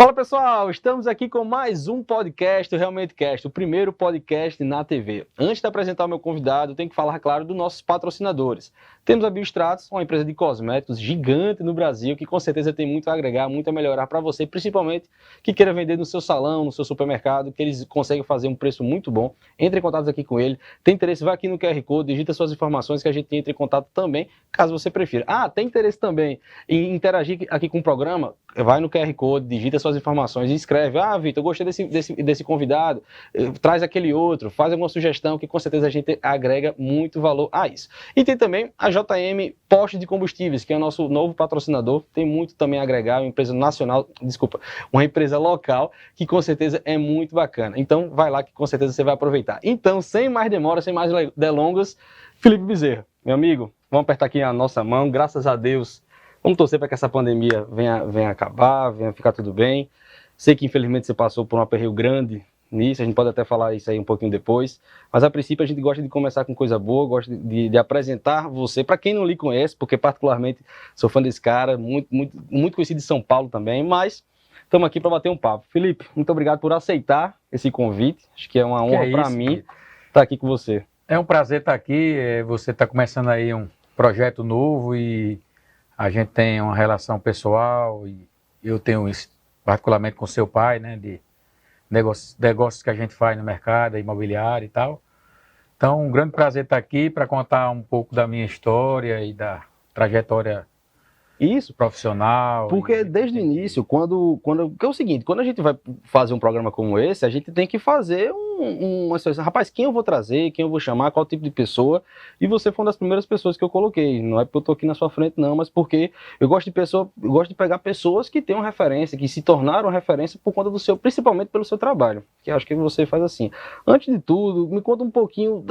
Fala pessoal, estamos aqui com mais um podcast, o Realmente Cast, o primeiro podcast na TV. Antes de apresentar o meu convidado, eu tenho que falar, claro, dos nossos patrocinadores. Temos a Biostratos, uma empresa de cosméticos gigante no Brasil, que com certeza tem muito a agregar, muito a melhorar para você, principalmente que queira vender no seu salão, no seu supermercado, que eles conseguem fazer um preço muito bom. Entre em contato aqui com ele. Tem interesse, vai aqui no QR Code, digita suas informações que a gente entra em contato também, caso você prefira. Tem interesse também em interagir aqui com o programa? Vai no QR Code, digita suas informações e escreve: Vitor, eu gostei desse convidado, traz aquele outro, faz alguma sugestão que com certeza a gente agrega muito valor a isso. E tem também a JM Postos de Combustíveis, que é o nosso novo patrocinador, tem muito também a agregar, uma empresa nacional, uma empresa local, que com certeza é muito bacana. Então vai lá que com certeza você vai aproveitar. Então, sem mais demora, sem mais delongas, Felipe Bezerra, meu amigo, vamos apertar aqui a nossa mão, graças a Deus. Vamos torcer para que essa pandemia venha acabar, venha ficar tudo bem. Sei que infelizmente você passou por um aperreio grande nisso, a gente pode até falar isso aí um pouquinho depois, mas a princípio a gente gosta de começar com coisa boa, gosta de apresentar você, para quem não lhe conhece, porque particularmente sou fã desse cara, muito conhecido em São Paulo também, mas estamos aqui para bater um papo. Felipe, muito obrigado por aceitar esse convite, acho que é uma honra para mim estar aqui com você. É um prazer estar aqui, você está começando aí um projeto novo e a gente tem uma relação pessoal e eu tenho isso particularmente com seu pai, né, de negócios que a gente faz no mercado, imobiliário e tal. Então, um grande prazer estar aqui para contar um pouco da minha história e da trajetória profissional. Porque desde o início, que é o seguinte, quando a gente vai fazer um programa como esse, a gente tem que fazer uma situação, rapaz, quem eu vou trazer, quem eu vou chamar, qual tipo de pessoa, e você foi uma das primeiras pessoas que eu coloquei, não é porque eu tô aqui na sua frente não, mas porque eu gosto de pegar pessoas que tenham referência, que se tornaram referência por conta do seu, principalmente pelo seu trabalho, que eu acho que você faz assim. Antes de tudo, me conta um pouquinho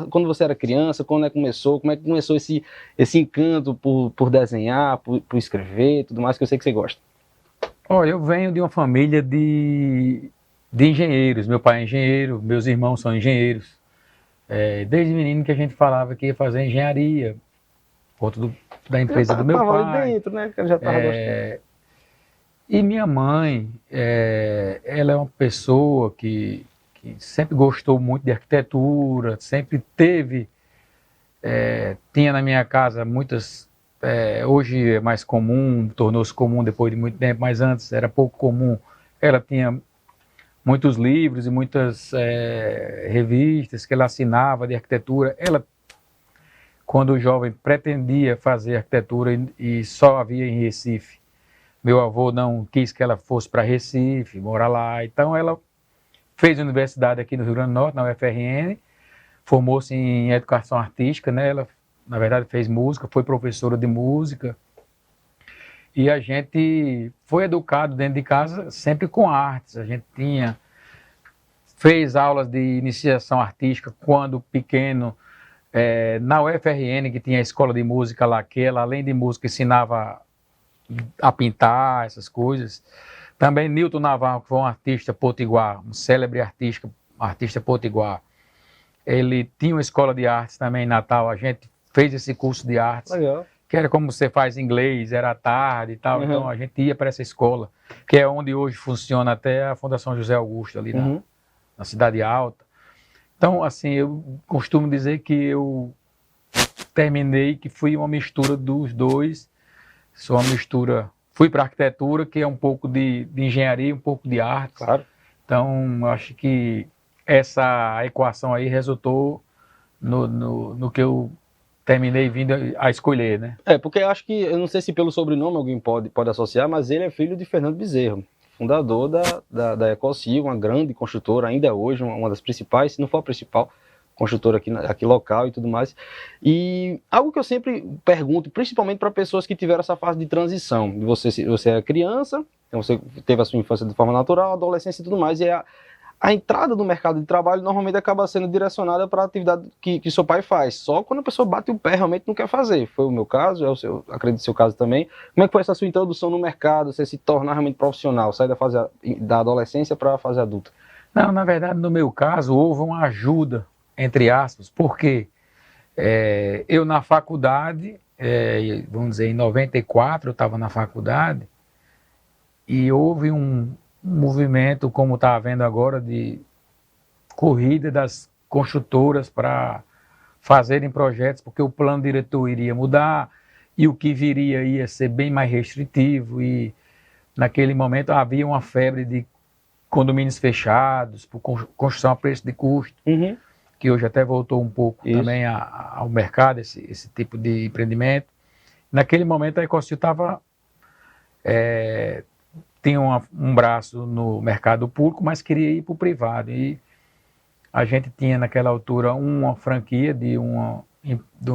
quando você era criança, como é que começou esse encanto por desenhar, por escrever, tudo mais, que eu sei que você gosta. Eu venho de uma família de engenheiros. Meu pai é engenheiro, meus irmãos são engenheiros. Desde menino que a gente falava que ia fazer engenharia, conta da empresa do meu pai. Dentro, né? Já estava gostando. E minha mãe, ela é uma pessoa que sempre gostou muito de arquitetura, sempre tinha na minha casa muitas. Hoje é mais comum, tornou-se comum depois de muito tempo, mas antes era pouco comum. Ela tinha muitos livros e muitas revistas que ela assinava de arquitetura. Ela, quando jovem, pretendia fazer arquitetura e só havia em Recife. Meu avô não quis que ela fosse para Recife, morar lá. Então ela fez universidade aqui no Rio Grande do Norte, na UFRN, formou-se em educação artística, né? Ela, na verdade, fez música, foi professora de música. E a gente foi educado dentro de casa sempre com artes. A gente fez aulas de iniciação artística quando pequeno, na UFRN, que tinha a escola de música lá, que ela, além de música, ensinava a pintar, essas coisas. Também Nilton Navarro, que foi um artista potiguar, um célebre artista potiguar. Ele tinha uma escola de artes também em Natal, a gente fez esse curso de artes. Legal. Que era como você faz inglês, era à tarde e tal, Então a gente ia para essa escola, que é onde hoje funciona até a Fundação José Augusto, ali na Cidade Alta. Então, assim, eu costumo dizer que eu terminei, que fui uma mistura dos dois, sou uma mistura, fui para arquitetura, que é um pouco de engenharia, um pouco de arte. Claro. Então, acho que essa equação aí resultou no que eu terminei vindo a escolher, né? Porque eu acho que, eu não sei se pelo sobrenome alguém pode associar, mas ele é filho de Fernando Bezerra, fundador da Ecocil, uma grande construtora, ainda hoje, uma das principais, se não for a principal construtora aqui local e tudo mais. E algo que eu sempre pergunto, principalmente para pessoas que tiveram essa fase de transição, você é criança, então você teve a sua infância de forma natural, adolescência e tudo mais, e a entrada no mercado de trabalho normalmente acaba sendo direcionada para a atividade que seu pai faz. Só quando a pessoa bate o pé, realmente não quer fazer. Foi o meu caso, acredito seu caso também. Como é que foi essa sua introdução no mercado, você se tornar realmente profissional, sair da adolescência para a fase adulta? Não, na verdade, no meu caso, houve uma ajuda, entre aspas, porque eu na faculdade, vamos dizer, em 94, eu estava na faculdade, E houve um movimento, como está havendo agora, de corrida das construtoras para fazerem projetos, porque o plano diretor iria mudar e o que viria ia ser bem mais restritivo. E naquele momento havia uma febre de condomínios fechados, por construção a preço de custo, que hoje até voltou um pouco também ao mercado, esse tipo de empreendimento. Naquele momento a Ecostil estava... tinha um braço no mercado público, mas queria ir para o privado. E a gente tinha naquela altura uma franquia de um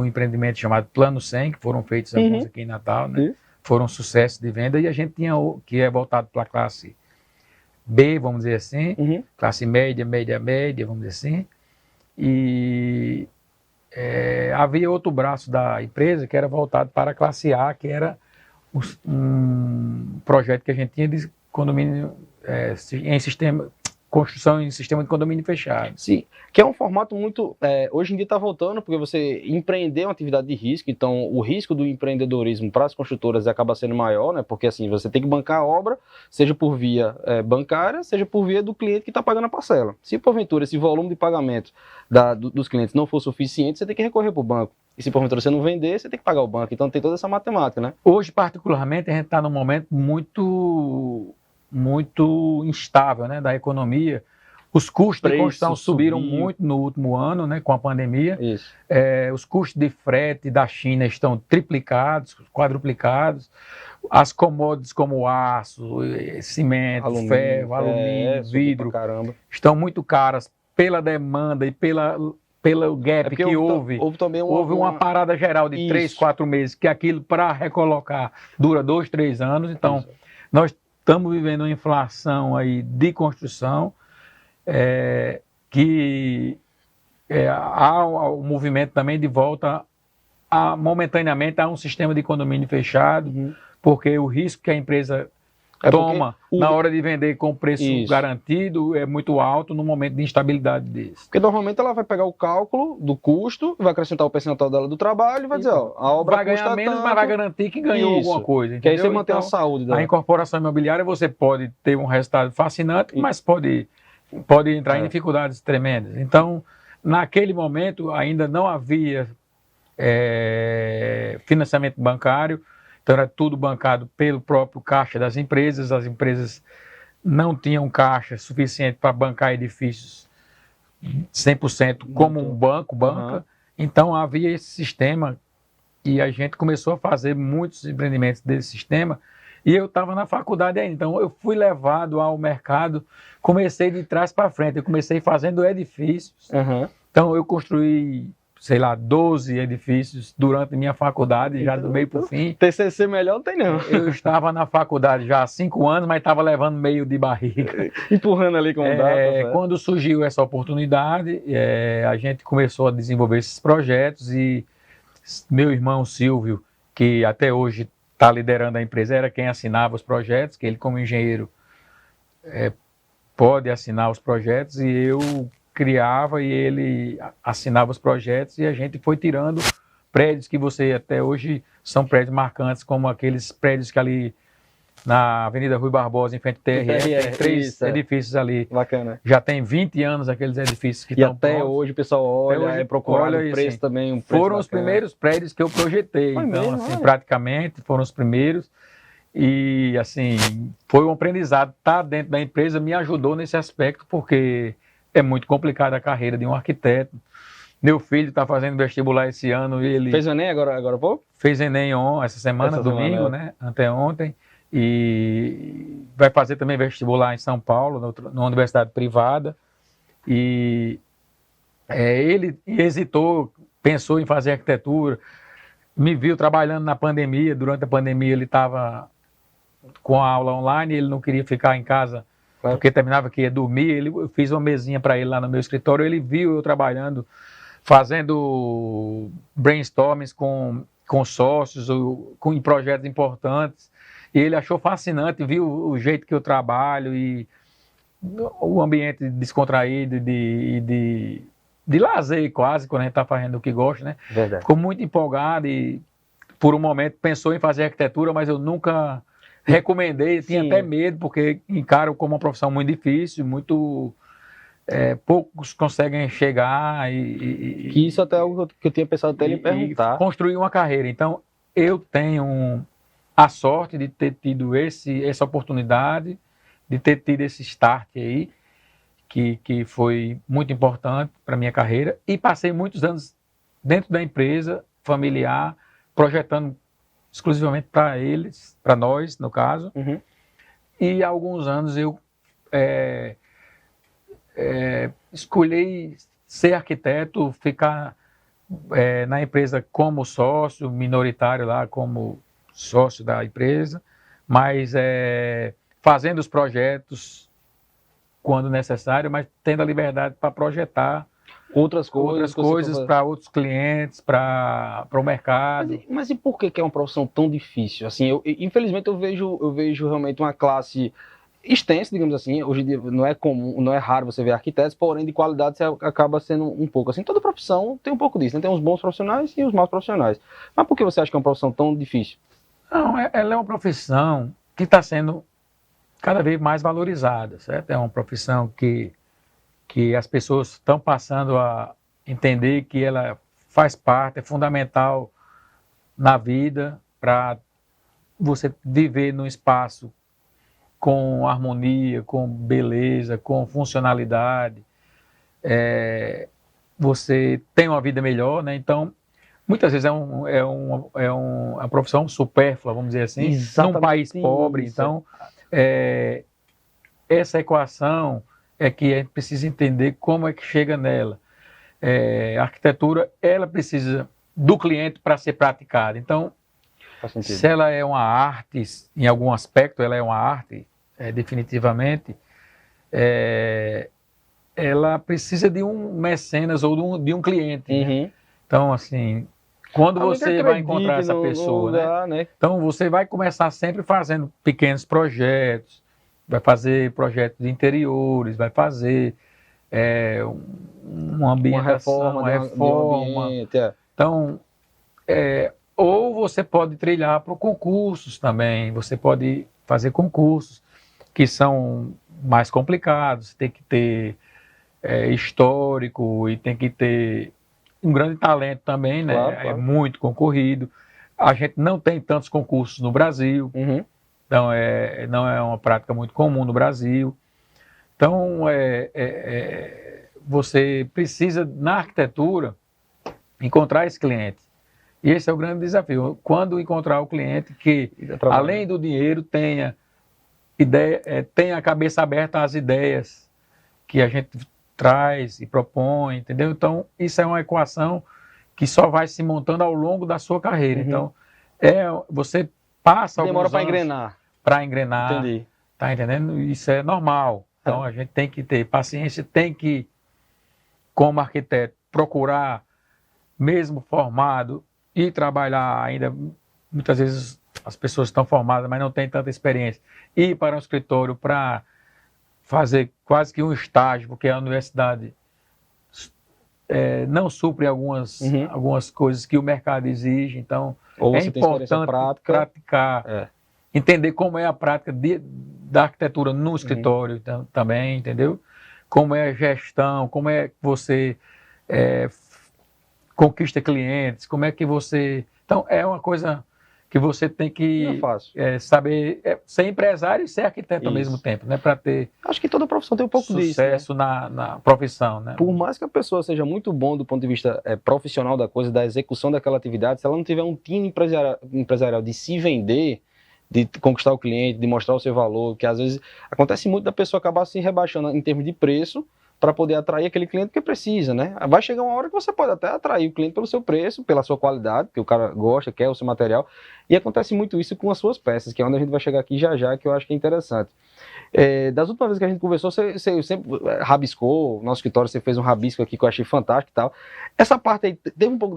empreendimento chamado Plano 100, que foram feitos alguns aqui em Natal, né? Foram sucesso de venda, e a gente tinha que é voltado para a classe B, vamos dizer assim, classe média, vamos dizer assim. E havia outro braço da empresa que era voltado para a classe A, que era um projeto que a gente tinha de condomínio em sistema, construção em sistema de condomínio fechado. Sim, que é um formato muito... hoje em dia está voltando, porque você empreender é uma atividade de risco, então o risco do empreendedorismo para as construtoras acaba sendo maior, né? Porque assim, você tem que bancar a obra, seja por via bancária, seja por via do cliente que está pagando a parcela. Se porventura esse volume de pagamento dos clientes não for suficiente, você tem que recorrer para o banco. E se porventura você não vender, você tem que pagar o banco. Então tem toda essa matemática, né? Hoje, particularmente, a gente está num momento muito instável, né, da economia. Os custos de construção subiram muito no último ano, né, com a pandemia. Os custos de frete da China estão triplicados, quadruplicados. As commodities como aço, cimento, ferro, alumínio, vidro, estão muito caras pela demanda e pelo gap que houve. Houve uma parada geral de 3, 4 meses, que aquilo para recolocar dura 2, 3 anos. Então, nós estamos vivendo uma inflação aí de construção, que há um movimento também de volta momentaneamente a um sistema de condomínio fechado, porque o risco que a empresa toma na hora de vender com preço garantido é muito alto no momento de instabilidade desse. Porque normalmente ela vai pegar o cálculo do custo, vai acrescentar o percentual dela do trabalho e vai dizer, ó, a obra vai ganhar menos, mas vai garantir que ganhou alguma coisa. Que aí você mantém a saúde dela. A incorporação imobiliária, você pode ter um resultado fascinante, mas pode entrar em dificuldades tremendas. Então, naquele momento, ainda não havia financiamento bancário. Então era tudo bancado pelo próprio caixa das empresas. As empresas não tinham caixa suficiente para bancar edifícios 100% como um banco banca. Então havia esse sistema e a gente começou a fazer muitos empreendimentos desse sistema. E eu estava na faculdade ainda, então eu fui levado ao mercado, comecei de trás para frente. Eu comecei fazendo edifícios. Então eu construí, sei lá, 12 edifícios durante minha faculdade, já do meio para o fim. TCC melhor não tem não. Eu estava na faculdade já há 5 anos, mas estava levando meio de barriga. Empurrando ali como dá. Quando surgiu essa oportunidade, a gente começou a desenvolver esses projetos e meu irmão Silvio, que até hoje está liderando a empresa, era quem assinava os projetos, que ele como engenheiro pode assinar os projetos, e eu criava e ele assinava os projetos, e a gente foi tirando prédios que você até hoje são prédios marcantes, como aqueles prédios que ali na Avenida Rui Barbosa, em frente ao TRE, tem 3 edifícios ali. Bacana. Já tem 20 anos aqueles edifícios que estão até prontos. Hoje o pessoal olha, procura o preço também. Foram os primeiros prédios que eu projetei, então assim, praticamente foram os primeiros. E assim, foi um aprendizado. Estar dentro da empresa me ajudou nesse aspecto, porque é muito complicada a carreira de um arquiteto. Meu filho está fazendo vestibular esse ano. Ele fez o Enem agora há pouco? Fez Enem essa semana, domingo, né? Anteontem. E vai fazer também vestibular em São Paulo, numa universidade privada. E ele hesitou, pensou em fazer arquitetura. Me viu trabalhando na pandemia. Durante a pandemia ele estava com a aula online, ele não queria ficar em casa, porque terminava que ia dormir. Eu fiz uma mesinha para ele lá no meu escritório, ele viu eu trabalhando, fazendo brainstormings com sócios, em projetos importantes, e ele achou fascinante, viu o jeito que eu trabalho e o ambiente descontraído de lazer quase, quando a gente está fazendo o que gosta, né? Verdade. Ficou muito empolgado e por um momento pensou em fazer arquitetura, mas eu nunca recomendei, tinha Sim. até medo, porque encaro como uma profissão muito difícil, muito... poucos conseguem chegar Que isso até é algo que eu tinha pensado até lhe e perguntar. construir uma carreira. Então, eu tenho a sorte de ter tido essa oportunidade, de ter tido esse start aí, que foi muito importante para a minha carreira, e passei muitos anos dentro da empresa familiar, projetando exclusivamente para eles, para nós, no caso, Uhum. e há alguns anos eu escolhi ser arquiteto, ficar na empresa como sócio, minoritário lá, como sócio da empresa, mas fazendo os projetos quando necessário, mas tendo a liberdade para projetar Outras outras coisas coisas. para outros clientes, para o mercado. Mas e por que é uma profissão tão difícil? Assim, infelizmente eu vejo realmente uma classe extensa, digamos assim. Hoje em dia não é comum, não é raro você ver arquitetos, porém de qualidade você acaba sendo um pouco assim. Toda profissão tem um pouco disso, né? Tem os bons profissionais e os maus profissionais. Mas por que você acha que é uma profissão tão difícil? Não, ela é uma profissão que está sendo cada vez mais valorizada, certo? É uma profissão que as pessoas estão passando a entender que ela faz parte, é fundamental na vida para você viver num espaço com harmonia, com beleza, com funcionalidade. Você tem uma vida melhor, né? Então, muitas vezes uma profissão supérflua, vamos dizer assim, num país pobre. Isso. Então, essa equação é que a gente precisa entender como é que chega nela. A arquitetura, ela precisa do cliente para ser praticada. Então, se ela é uma arte, em algum aspecto ela é uma arte, definitivamente, ela precisa de um mecenas ou de um cliente. Uhum. Né? Então, assim, quando você vai encontrar essa pessoa, lugar, né? Então, você vai começar sempre fazendo pequenos projetos, vai fazer projetos de interiores, vai fazer uma ambientação, uma reforma. Ambiente, Então, ou você pode trilhar para concursos também, você pode fazer concursos que são mais complicados, tem que ter histórico e tem que ter um grande talento também, né? Claro. É muito concorrido. A gente não tem tantos concursos no Brasil, Uhum. então não é uma prática muito comum no Brasil. Então, você precisa, na arquitetura, encontrar esse cliente. E esse é o grande desafio. Quando encontrar o cliente que, além do dinheiro, tenha a cabeça aberta às ideias que a gente traz e propõe, entendeu? Então, isso é uma equação que só vai se montando ao longo da sua carreira. Uhum. Então, você passa Demora alguns para anos para engrenar. Entendi. Tá entendendo? Isso é normal. Então, a gente tem que ter paciência, tem que, como arquiteto, procurar, mesmo formado, e trabalhar ainda. Muitas vezes as pessoas estão formadas, mas não têm tanta experiência. Ir para um escritório para fazer quase que um estágio, porque a universidade não supre algumas coisas que o mercado exige. Então, é importante praticar, entender como é a prática da arquitetura no escritório também, entendeu? Como é a gestão, como é que você conquista clientes, como é que você... Então, é uma coisa que você tem que saber ser empresário e ser arquiteto ao mesmo tempo, né? Para ter... Acho que toda profissão tem um pouco disso, sucesso, né? na profissão, né? Por mais que a pessoa seja muito bom do ponto de vista profissional da coisa, da execução daquela atividade, se ela não tiver um time empresarial de se vender, de conquistar o cliente, de mostrar o seu valor, que às vezes acontece muito da pessoa acabar se rebaixando em termos de preço para poder atrair aquele cliente que precisa, né? Vai chegar uma hora que você pode até atrair o cliente pelo seu preço, pela sua qualidade, que o cara gosta, quer o seu material, e acontece muito isso com as suas peças, que é onde a gente vai chegar aqui já, que eu acho que é interessante. Das últimas vezes que a gente conversou, você sempre rabiscou, no nosso escritório você fez um rabisco aqui que eu achei fantástico e tal. Essa parte aí, teve um pouco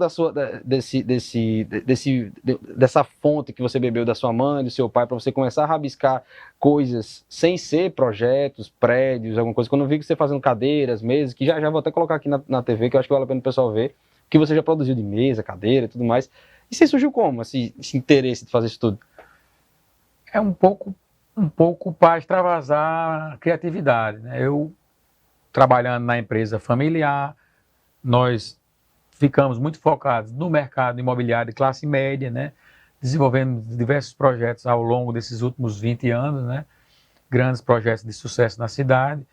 dessa fonte que você bebeu da sua mãe, do seu pai, para você começar a rabiscar coisas sem ser projetos, prédios, alguma coisa. Quando eu vi que você fazendo cadeiras, mesas, que já vou até colocar aqui na TV, que eu acho que vale a pena o pessoal ver, que você já produziu de mesa, cadeira e tudo mais. E você surgiu como, esse interesse de fazer isso tudo? É um pouco para extravasar a criatividade, né? Eu, trabalhando na empresa familiar, nós ficamos muito focados no mercado imobiliário de classe média, né? Desenvolvendo diversos projetos ao longo desses últimos 20 anos, né? Grandes projetos de sucesso na cidade.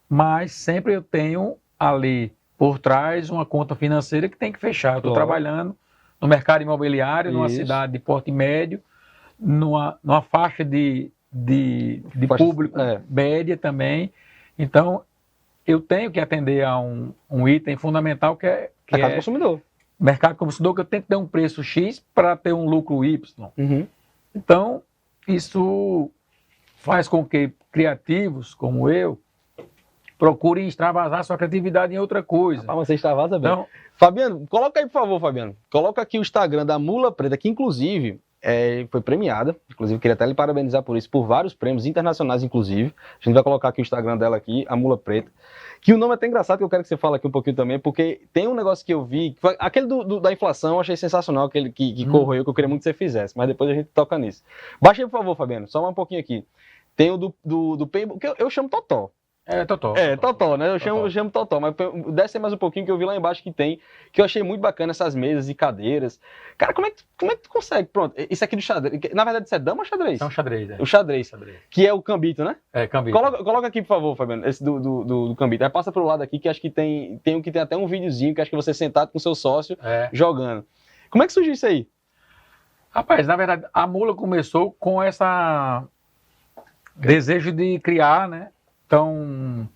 Mas sempre eu tenho ali por trás uma conta financeira que tem que fechar. Eu estou trabalhando no mercado imobiliário, numa cidade de porte médio, numa faixa de público média também. Então, eu tenho que atender a um item fundamental que é mercado consumidor. Mercado consumidor, que eu tenho que ter um preço X para ter um lucro Y. Uhum. Então, isso faz com que criativos como eu procurem extravasar sua criatividade em outra coisa. Rapaz, você extravasa bem. Então, Fabiano, coloca aí, por favor, Fabiano. Coloca aqui o Instagram da Mula Preta, que inclusive foi premiada. Inclusive, queria até lhe parabenizar por isso, por vários prêmios internacionais, inclusive. A gente vai colocar aqui o Instagram dela aqui, a Mula Preta. Que o nome é até engraçado, que eu quero que você fale aqui um pouquinho também, porque tem um negócio que eu vi, aquele da inflação, eu achei sensacional, aquele que corroeu, que eu queria muito que você fizesse, mas depois a gente toca nisso. Baixa aí, por favor, Fabiano, só um pouquinho aqui. Tem o do Paintball, que eu chamo Totó. Totó, né? Eu chamo Totó, mas desce mais um pouquinho que eu vi lá embaixo que eu achei muito bacana essas mesas e cadeiras. Cara, como é que tu consegue? Pronto, isso aqui do xadrez, na verdade isso é dama ou xadrez? É um xadrez, O xadrez, que é o cambito, né? Cambito. Coloca aqui, por favor, Fabiano, esse do cambito. Aí passa pro lado aqui, que acho que tem até um videozinho, que acho que você sentado com seu sócio jogando. Como é que surgiu isso aí? Rapaz, na verdade, a Mula começou com essa desejo de criar, né? Então,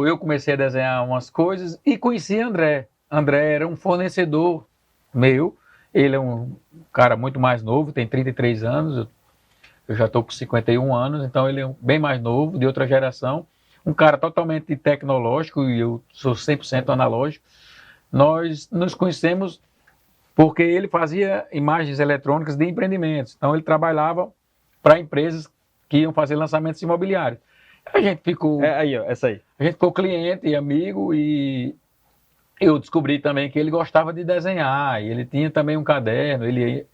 eu comecei a desenhar umas coisas e conheci André. André era um fornecedor meu, ele é um cara muito mais novo, tem 33 anos, eu já estou com 51 anos, então ele é bem mais novo, de outra geração, um cara totalmente tecnológico e eu sou 100% analógico. Nós nos conhecemos porque ele fazia imagens eletrônicas de empreendimentos, então ele trabalhava para empresas que iam fazer lançamentos imobiliários. A gente ficou... essa aí. A gente ficou cliente e amigo e eu descobri também que ele gostava de desenhar e ele tinha também um caderno, ele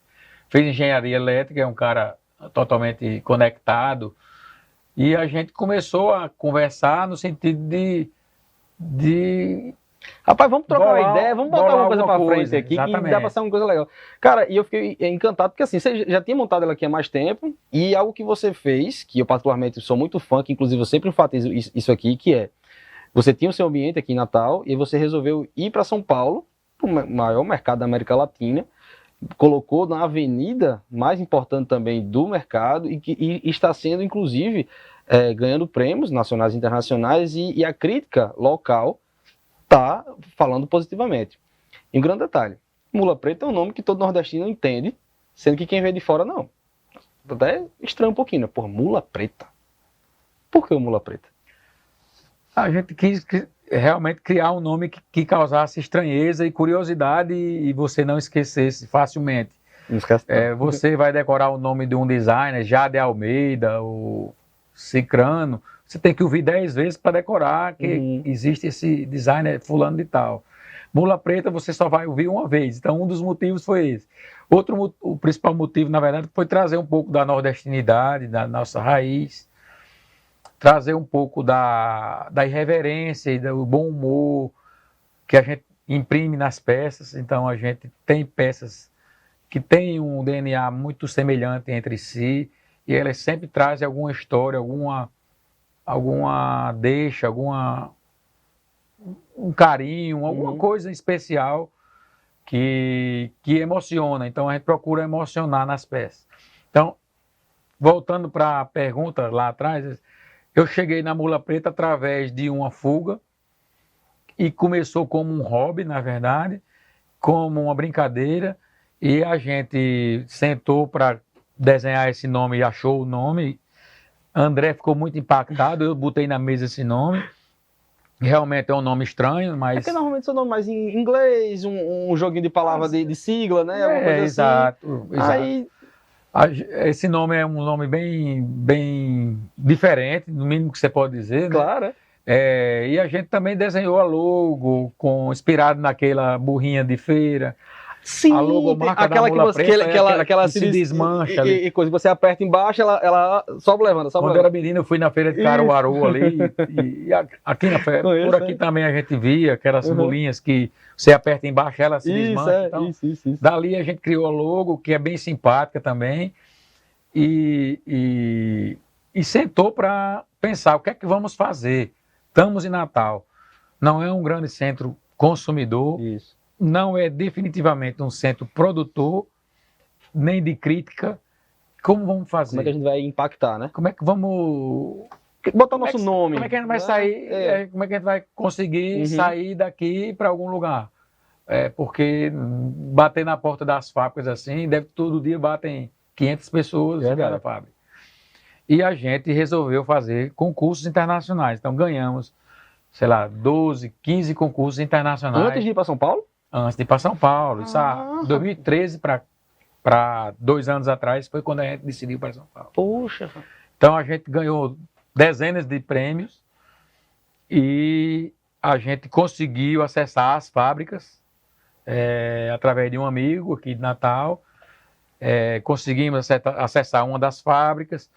fez engenharia elétrica, é um cara totalmente conectado e a gente começou a conversar no sentido de rapaz, vamos trocar uma ideia, vamos botar alguma coisa pra frente aqui, exatamente. Que dá pra ser uma coisa legal. Cara, e eu fiquei encantado, porque assim, você já tinha montado ela aqui há mais tempo, e algo que você fez, que eu particularmente sou muito fã, que inclusive eu sempre enfatizo isso aqui, que é, você tinha o seu ambiente aqui em Natal, e você resolveu ir para São Paulo, o maior mercado da América Latina, colocou na avenida mais importante também do mercado, e está sendo, inclusive, ganhando prêmios nacionais e internacionais, e a crítica local está falando positivamente. E um grande detalhe, Mula Preta é um nome que todo nordestino entende, sendo que quem vê de fora não. Até estranho um pouquinho, né? Pô, Mula Preta. Por que o Mula Preta? A gente quis realmente criar um nome que causasse estranheza e curiosidade e você não esquecesse facilmente. Não esquece não. Você vai decorar o nome de um designer, Jade Almeida, ou Cicrano, você tem que ouvir 10 vezes para decorar que existe esse designer fulano de tal. Mula Preta você só vai ouvir uma vez, então um dos motivos foi esse. O principal motivo, na verdade, foi trazer um pouco da nordestinidade, da nossa raiz, trazer um pouco da irreverência e do bom humor que a gente imprime nas peças. Então a gente tem peças que têm um DNA muito semelhante entre si e elas sempre trazem alguma história, alguma deixa, um carinho, alguma coisa especial que emociona. Então a gente procura emocionar nas peças. Então, voltando para a pergunta lá atrás, eu cheguei na Mula Preta através de uma fuga e começou como um hobby, na verdade, como uma brincadeira, e a gente sentou para desenhar esse nome e achou o nome. André ficou muito impactado, eu botei na mesa esse nome. Realmente é um nome estranho, mas... porque normalmente são nomes mais em inglês, um joguinho de palavras de sigla, né? Alguma coisa exato, assim. Aí... Esse nome é um nome bem diferente, no mínimo que você pode dizer, né? Claro. E a gente também desenhou a logo, inspirado naquela burrinha de feira. Sim, a logomarca aquela da mula preta aquela que se desmancha ali. e coisa, você aperta embaixo, ela sobe levando, sobe Quando eu levando. era menino, eu fui na feira de Caruaru ali, aqui na feira, Conheço, por aqui também a gente via aquelas mulinhas que você aperta embaixo, ela se desmancha. Então, isso. dali a gente criou a logo, que é bem simpática também, e sentou para pensar o que é que vamos fazer. Estamos em Natal, não é um grande centro consumidor, Isso. não é definitivamente um centro produtor, nem de crítica. Como vamos fazer? Como é que a gente vai impactar, né? Como é que vamos Botar o nosso nome. Como é que a gente vai né? sair? Como é que a gente vai conseguir sair daqui para algum lugar? Porque bater na porta das fábricas assim, todo dia batem 500 pessoas em cada fábrica. E a gente resolveu fazer concursos internacionais. Então ganhamos, sei lá, 12, 15 concursos internacionais. Antes de ir para São Paulo? Antes de ir para São Paulo. Isso em 2013 para 2 anos atrás foi quando a gente decidiu para São Paulo. Poxa. Então a gente ganhou dezenas de prêmios e a gente conseguiu acessar as fábricas através de um amigo aqui de Natal. Conseguimos acessar uma das fábricas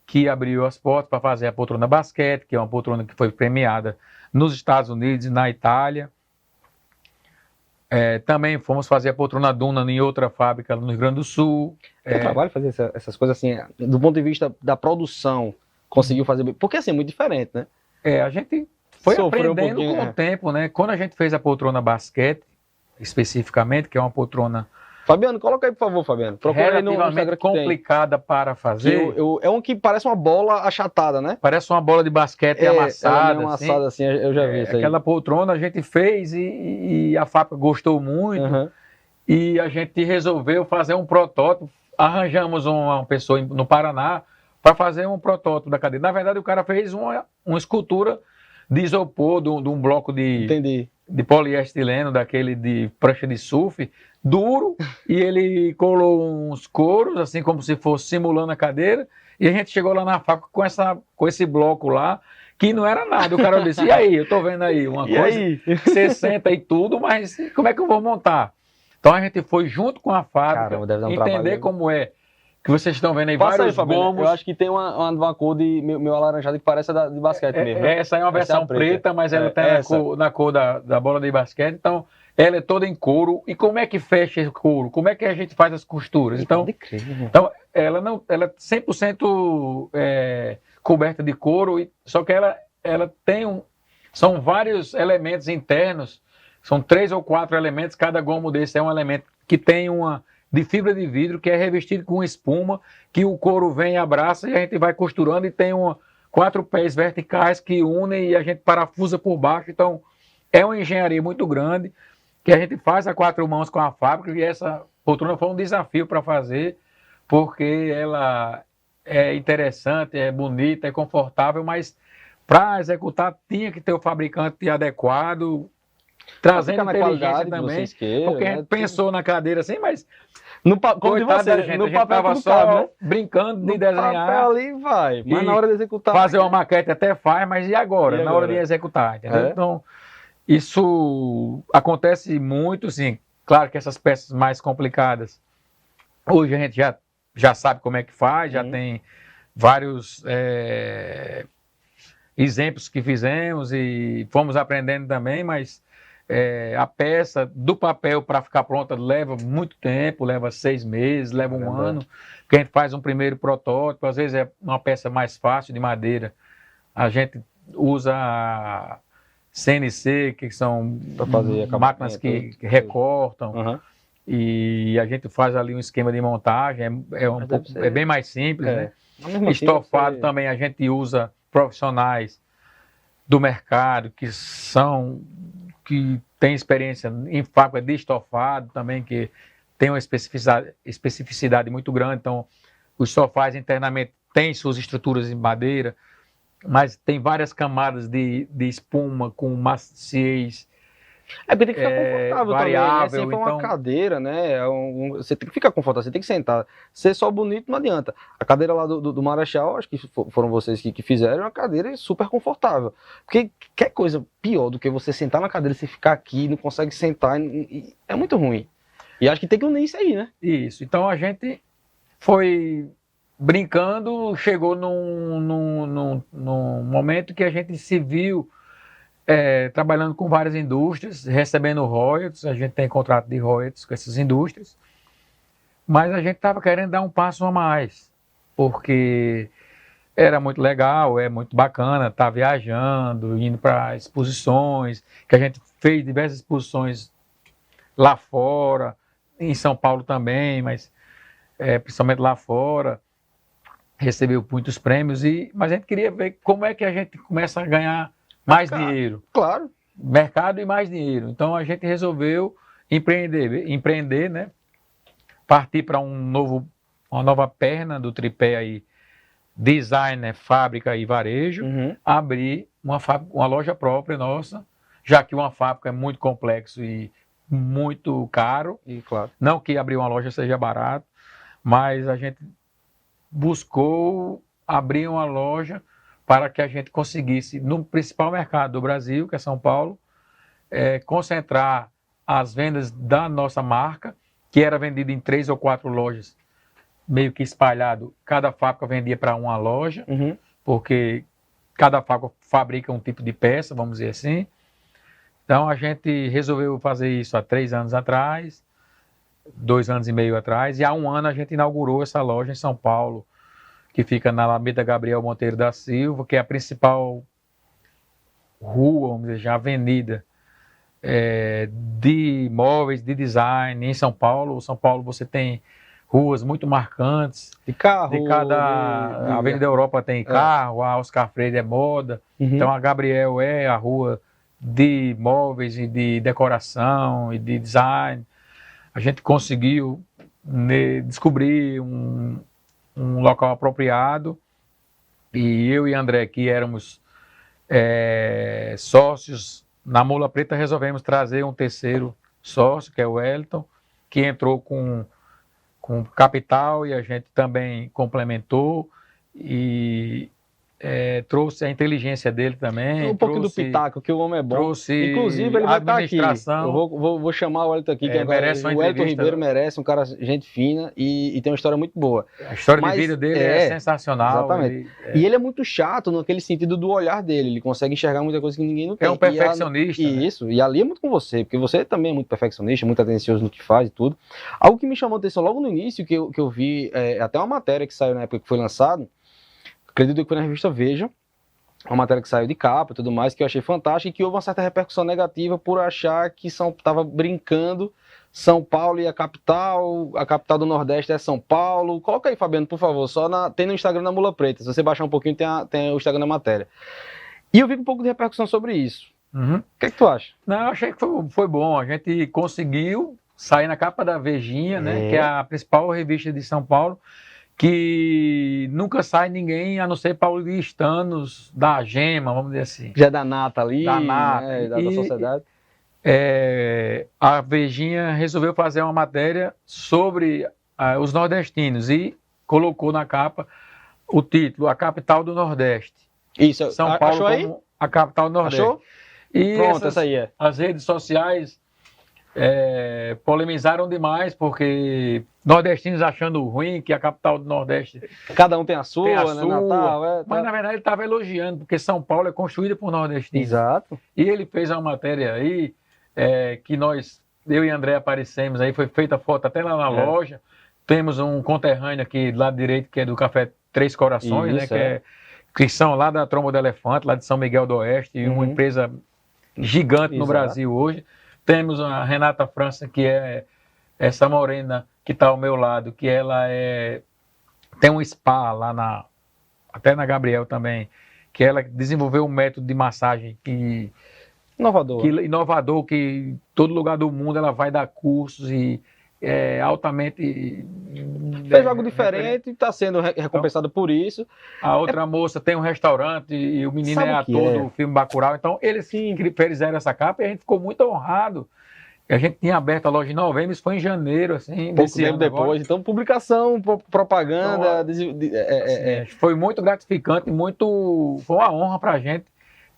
que abriu as portas para fazer a poltrona basquete, que é uma poltrona que foi premiada nos Estados Unidos e na Itália. Também fomos fazer a poltrona Duna em outra fábrica no Rio Grande do Sul. É trabalho fazer essas coisas assim, do ponto de vista da produção, conseguiu fazer, porque assim é muito diferente, né? A gente foi Sofreu aprendendo com o tempo, né? Quando a gente fez a poltrona basquete, especificamente, que é uma poltrona Fabiano, coloca aí, por favor, Fabiano. Procura aí no Instagram, complicada para fazer. É um que parece uma bola achatada, né? Parece uma bola de basquete amassada. Ela é amassada assim, eu já vi isso aí. Aquela poltrona a gente fez e a fábrica gostou muito. E a gente resolveu fazer um protótipo. Arranjamos uma pessoa no Paraná para fazer um protótipo da cadeira. Na verdade, o cara fez uma escultura de isopor, de um bloco de poliestileno, daquele de prancha de surf, duro, e ele colou uns couros, assim como se fosse simulando a cadeira, e a gente chegou lá na fábrica com esse bloco lá, que não era nada. O cara disse, e aí, eu tô vendo aí uma coisa, você senta e tudo, mas como é que eu vou montar? Então a gente foi junto com a fábrica, entender como é, que vocês estão vendo aí vários gomos. Eu acho que tem uma cor de meio alaranjada que parece a de basquete mesmo. Né? Essa é uma versão preta, mas ela tem na cor da bola de basquete. Então, ela é toda em couro. E como é que fecha esse couro? Como é que a gente faz as costuras? Então ela é 100% coberta de couro, só que ela tem são vários elementos internos, são 3 ou 4 elementos, cada gomo desse é um elemento que tem de fibra de vidro, que é revestido com espuma, que o couro vem e abraça, e a gente vai costurando, e tem 4 pés verticais que unem, e a gente parafusa por baixo. Então, é uma engenharia muito grande, que a gente faz a 4 mãos com a fábrica, e essa poltrona foi um desafio para fazer, porque ela é interessante, é bonita, é confortável, mas para executar tinha que ter o fabricante adequado, trazendo inteligência também, porque a gente pensou na cadeira assim, mas como de você, no papel tava só cabe, né? Brincando de desenhar. No papel ali vai, mas na hora de executar... Fazer uma maquete até faz, mas e agora? Na hora de executar, entendeu? Então, isso acontece muito, sim. Claro que essas peças mais complicadas, hoje a gente já sabe como é que faz, já tem vários exemplos que fizemos e fomos aprendendo também, mas a peça do papel para ficar pronta leva muito tempo, leva 6 meses, leva um ano, porque a gente faz um primeiro protótipo, às vezes é uma peça mais fácil de madeira, a gente usa a CNC, que são máquinas que recortam, e a gente faz ali um esquema de montagem, é bem mais simples, né? Estofado também a gente usa profissionais do mercado que têm experiência em fábrica de estofado também, que tem uma especificidade muito grande. Então, os sofás internamente têm suas estruturas em madeira, mas tem várias camadas de espuma com maciez. Porque tem que ficar confortável variável, também, né? Sempre uma cadeira, né? Você tem que ficar confortável, você tem que sentar. Ser só bonito não adianta. A cadeira lá do Marechal, acho que foram vocês que fizeram, é uma cadeira super confortável. Porque quer coisa pior do que você sentar na cadeira e você ficar aqui, não consegue sentar, é muito ruim. E acho que tem que unir isso aí, né? Isso. Então a gente foi brincando, chegou num momento que a gente se viu trabalhando com várias indústrias, recebendo royalties, a gente tem contrato de royalties com essas indústrias, mas a gente estava querendo dar um passo a mais, porque era muito legal, é muito bacana estar viajando, indo para exposições, que a gente fez diversas exposições lá fora, em São Paulo também, mas principalmente lá fora, recebeu muitos prêmios, mas a gente queria ver como é que a gente começa a ganhar mais dinheiro. Claro. Mercado e mais dinheiro. Então a gente resolveu empreender, né? Partir para uma nova perna do tripé aí, design, fábrica e varejo, abrir uma loja própria nossa, já que uma fábrica é muito complexo e muito caro. E claro. Não que abrir uma loja seja barato, mas a gente buscou abrir uma loja para que a gente conseguisse, no principal mercado do Brasil, que é São Paulo, concentrar as vendas da nossa marca, que era vendida em 3 ou 4 lojas, meio que espalhado. Cada fábrica vendia para uma loja, porque cada fábrica fabrica um tipo de peça, vamos dizer assim. Então a gente resolveu fazer isso há 3 anos atrás, 2 anos e meio atrás, e há 1 ano a gente inaugurou essa loja em São Paulo, que fica na Alameda Gabriel Monteiro da Silva, que é a principal rua, vamos dizer, avenida de imóveis, de design em São Paulo. São Paulo você tem ruas muito marcantes. De carro. De a Avenida Europa tem carro, a Oscar Freire é moda. Então a Gabriel é a rua de imóveis e de decoração e de design. A gente conseguiu descobrir um local apropriado, e eu e André, que éramos sócios na Mula Preta, resolvemos trazer um terceiro sócio, que é o Wellington, que entrou com capital, e a gente também complementou e trouxe a inteligência dele também. Um pouquinho do pitaco, que o homem é bom. Trouxe inclusive, ele vai estar aqui. Eu vou chamar o Wellington aqui, que merece o Wellington Ribeiro merece, um cara gente fina e tem uma história muito boa. A história de vida dele é sensacional. Exatamente. E ele é muito chato naquele sentido do olhar dele. Ele consegue enxergar muita coisa que ninguém não tem. É um perfeccionista. Isso. E ali é muito com você, porque você também é muito perfeccionista, muito atencioso no que faz e tudo. Algo que me chamou a atenção logo no início, que eu vi, até uma matéria que saiu na época que foi lançado, acredito que foi na revista Veja, uma matéria que saiu de capa e tudo mais, que eu achei fantástica, e que houve uma certa repercussão negativa por achar que estava brincando São Paulo e a capital do Nordeste é São Paulo. Coloca aí, Fabiano, por favor, tem no Instagram da Mula Preta, se você baixar um pouquinho tem o Instagram da matéria. E eu vi um pouco de repercussão sobre isso. O que é que tu acha? Não, eu achei que foi bom, a gente conseguiu sair na capa da Vejinha, né, que é a principal revista de São Paulo, que nunca sai ninguém, a não ser paulistanos da Gema, vamos dizer assim. Já é da nata ali, da nata, né, da sociedade. A Vejinha resolveu fazer uma matéria sobre os nordestinos e colocou na capa o título, A Capital do Nordeste. Isso, São Paulo achou aí? Como a Capital do Nordeste. Achou? E pronto, essa aí é. As redes sociais polemizaram demais, porque nordestinos achando ruim que a capital do Nordeste... Cada um tem a sua, tem a né? sua, Natal, mas na verdade ele estava elogiando, porque São Paulo é construída por nordestinos. Exato. E ele fez uma matéria aí, que eu e André aparecemos aí, foi feita foto até lá na loja. Temos um conterrâneo aqui do lado direito, que é do Café Três Corações, isso, né? Que são lá da Tromba do Elefante, lá de São Miguel do Oeste, e uma empresa gigante no Brasil hoje. Temos a Renata França, que é essa morena que está ao meu lado, que ela tem um spa lá até na Gabriel também, que ela desenvolveu um método de massagem inovador, que todo lugar do mundo ela vai dar cursos e é altamente... Fez algo diferente e está sendo recompensado por isso. A outra moça tem um restaurante e o menino é ator do filme Bacurau. Então, eles fizeram essa capa e a gente ficou muito honrado. A gente tinha aberto a loja em novembro, isso foi em janeiro, assim. Pouco tempo depois. Agora. Então, publicação, propaganda... Foi muito gratificante, foi uma honra para a gente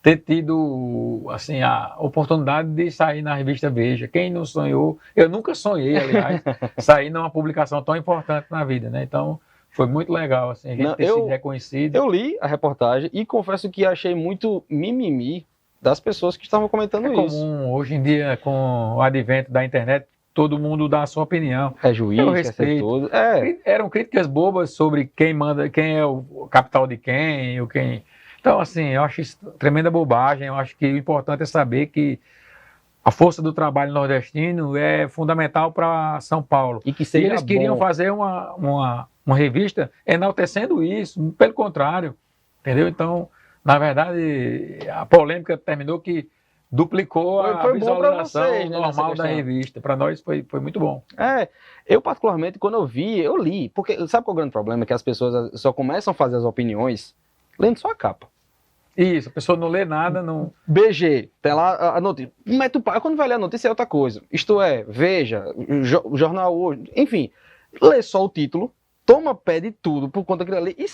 ter tido assim, a oportunidade de sair na revista Veja. Quem não sonhou, eu nunca sonhei, aliás, sair numa publicação tão importante na vida, né? Então, foi muito legal assim, a gente ter sido reconhecido. Eu li a reportagem e confesso que achei muito mimimi das pessoas que estavam comentando isso. É comum, hoje em dia, com o advento da internet, todo mundo dá a sua opinião. É juiz, eu respeito. respeito. Tudo. É. Eram críticas bobas sobre quem manda, quem é o capital de quem, o quem. Então, assim, eu acho isso tremenda bobagem. Eu acho que o importante é saber que a força do trabalho nordestino é fundamental para São Paulo. E que seja eles queriam bom. fazer uma revista enaltecendo isso, pelo contrário, entendeu? Então, na verdade, a polêmica terminou que duplicou a visualização vocês, né, normal da revista. Para nós foi muito bom. Eu particularmente, quando eu vi, eu li. Porque sabe qual é o grande problema? Que as pessoas só começam a fazer as opiniões lendo só a capa. Isso, a pessoa não lê nada, não... BG, tem lá a notícia. Mas quando vai ler a notícia é outra coisa. Isto é, Veja, Jornal Hoje, enfim, lê só o título, toma pé de tudo por conta daquilo ali e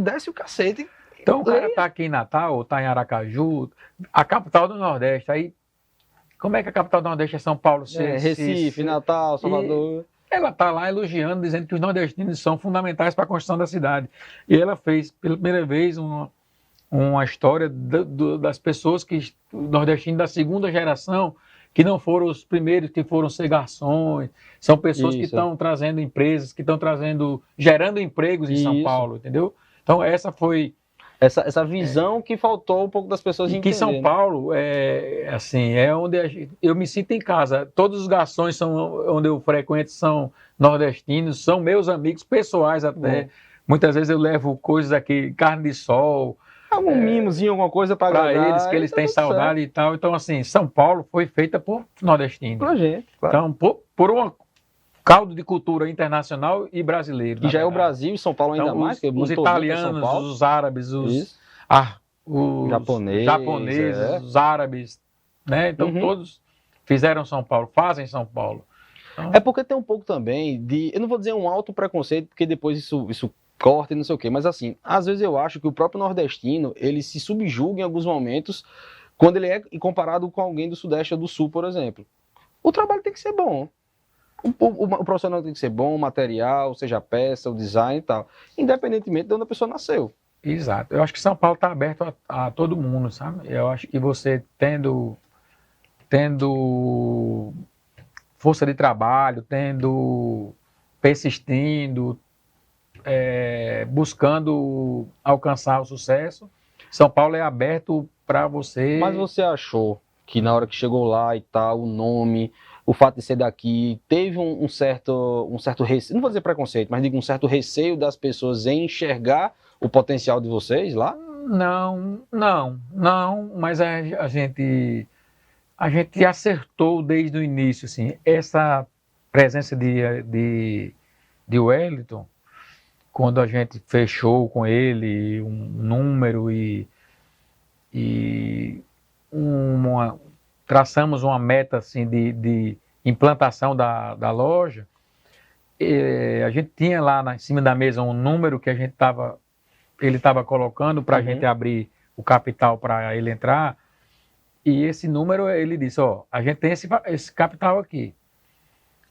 desce o cacete. Então o cara tá aqui em Natal, ou tá em Aracaju, a capital do Nordeste, aí como é que a capital do Nordeste é São Paulo? Recife, Natal, Salvador... Ela está lá elogiando, dizendo que os nordestinos são fundamentais para a construção da cidade. E ela fez, pela primeira vez, uma história das pessoas nordestinos da segunda geração, que não foram os primeiros que foram ser garçons, são pessoas que estão trazendo empresas, que estão gerando empregos em São Paulo, entendeu? Então essa foi... Essa visão que faltou um pouco das pessoas entenderem. Que São Paulo é onde eu me sinto em casa. Todos os garçons onde eu frequento são nordestinos, são meus amigos pessoais até. Bom. Muitas vezes eu levo coisas aqui, carne de sol. Algum mimozinho, alguma coisa para eles, que eles têm saudade e tal. Então, assim, São Paulo foi feita por nordestinos. Pra gente, claro. Então, por um caldo de cultura internacional e brasileiro. E já é o Brasil e São Paulo ainda então, mais. Os italianos, os árabes, os japoneses, os árabes, né? Então todos fizeram São Paulo, fazem São Paulo. Então... É porque tem um pouco também de, eu não vou dizer um alto preconceito, porque depois isso corta e não sei o quê, mas assim, às vezes eu acho que o próprio nordestino, ele se subjuga em alguns momentos, quando ele é comparado com alguém do Sudeste ou do Sul, por exemplo. O trabalho tem que ser bom. O profissional tem que ser bom, o material, seja a peça, o design e tal, independentemente de onde a pessoa nasceu. Exato. Eu acho que São Paulo está aberto a todo mundo, sabe? Eu acho que você tendo força de trabalho, persistindo, buscando alcançar o sucesso, São Paulo é aberto para você. Mas você achou que na hora que chegou lá e tal, o nome, o fato de ser daqui, teve um certo receio, não vou dizer preconceito, mas digo um certo receio das pessoas em enxergar o potencial de vocês lá? Não, mas a gente acertou desde o início, assim, essa presença de Wellington, quando a gente fechou com ele um número e traçamos uma meta assim, de implantação da loja, a gente tinha lá em cima da mesa um número que ele estava colocando para a gente abrir o capital para ele entrar, e esse número ele disse, a gente tem esse capital aqui,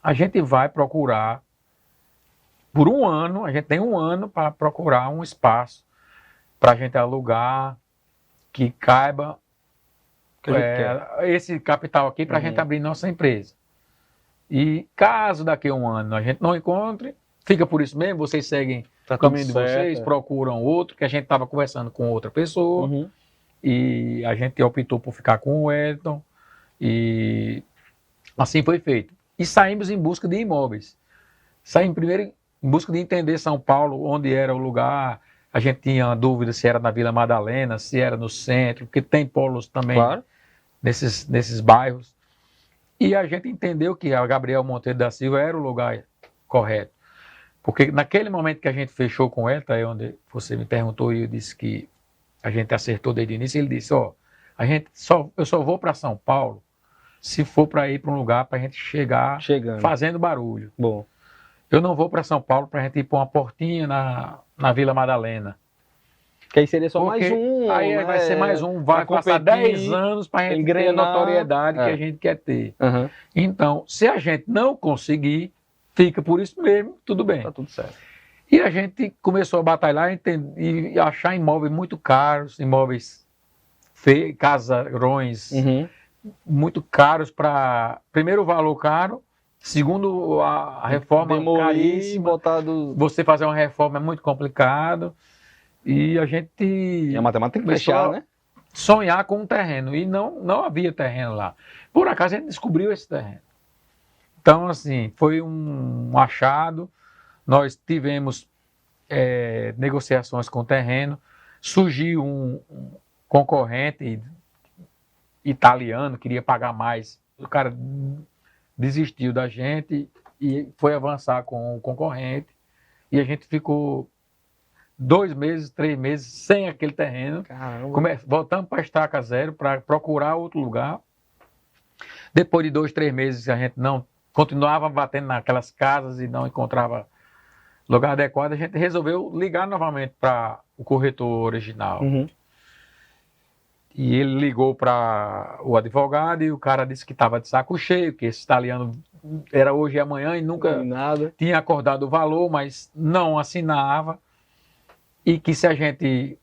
a gente vai procurar por um ano, a gente tem um ano para procurar um espaço para a gente alugar que caiba esse capital aqui para a gente abrir nossa empresa. E caso daqui a um ano a gente não encontre, fica por isso mesmo, vocês seguem o caminho de vocês, procuram outro, que a gente estava conversando com outra pessoa, e a gente optou por ficar com o Wellington, e assim foi feito. E saímos em busca de imóveis. Saímos primeiro em busca de entender São Paulo, onde era o lugar. A gente tinha dúvida se era na Vila Madalena, se era no centro, porque tem polos também nesses bairros. E a gente entendeu que a Gabriel Monteiro da Silva era o lugar correto. Porque naquele momento que a gente fechou com ele, aí onde você me perguntou e eu disse que a gente acertou desde o início, ele disse, eu só vou para São Paulo se for para ir para um lugar para a gente chegar fazendo barulho. Bom. Eu não vou para São Paulo para a gente ir para uma portinha na Vila Madalena. Que aí seria só Porque mais um. Aí né? vai ser mais um, vai Pra passar competir, 10 anos para a gente ter a engrenar. notoriedade que a gente quer ter. Uhum. Então, se a gente não conseguir, fica por isso mesmo, tudo bem. Tá tudo certo. E a gente começou a batalhar e achar imóveis muito caros, imóveis casarões Uhum. muito caros para... Primeiro, o valor caro. Segundo, a reforma Demolir, caríssima. botado... Você fazer uma reforma é muito complicado. E a gente... E a matemática tem que começou fechar, a né? sonhar com um terreno. E não havia terreno lá. Por acaso, a gente descobriu esse terreno. Então, assim, foi um achado. Nós tivemos negociações com o terreno. Surgiu um concorrente italiano, queria pagar mais. O cara desistiu da gente e foi avançar com o concorrente. E a gente ficou 2 meses, 3 meses sem aquele terreno. Caramba. Voltamos para a estaca zero para procurar outro lugar. Depois de 2, 3 meses, a gente não continuava batendo naquelas casas e não encontrava lugar adequado. A gente resolveu ligar novamente para o corretor original. Uhum. E ele ligou para o advogado e o cara disse que estava de saco cheio, que esse italiano era hoje e amanhã e nunca Nada. tinha acordado o valor, mas não assinava. E que se a gente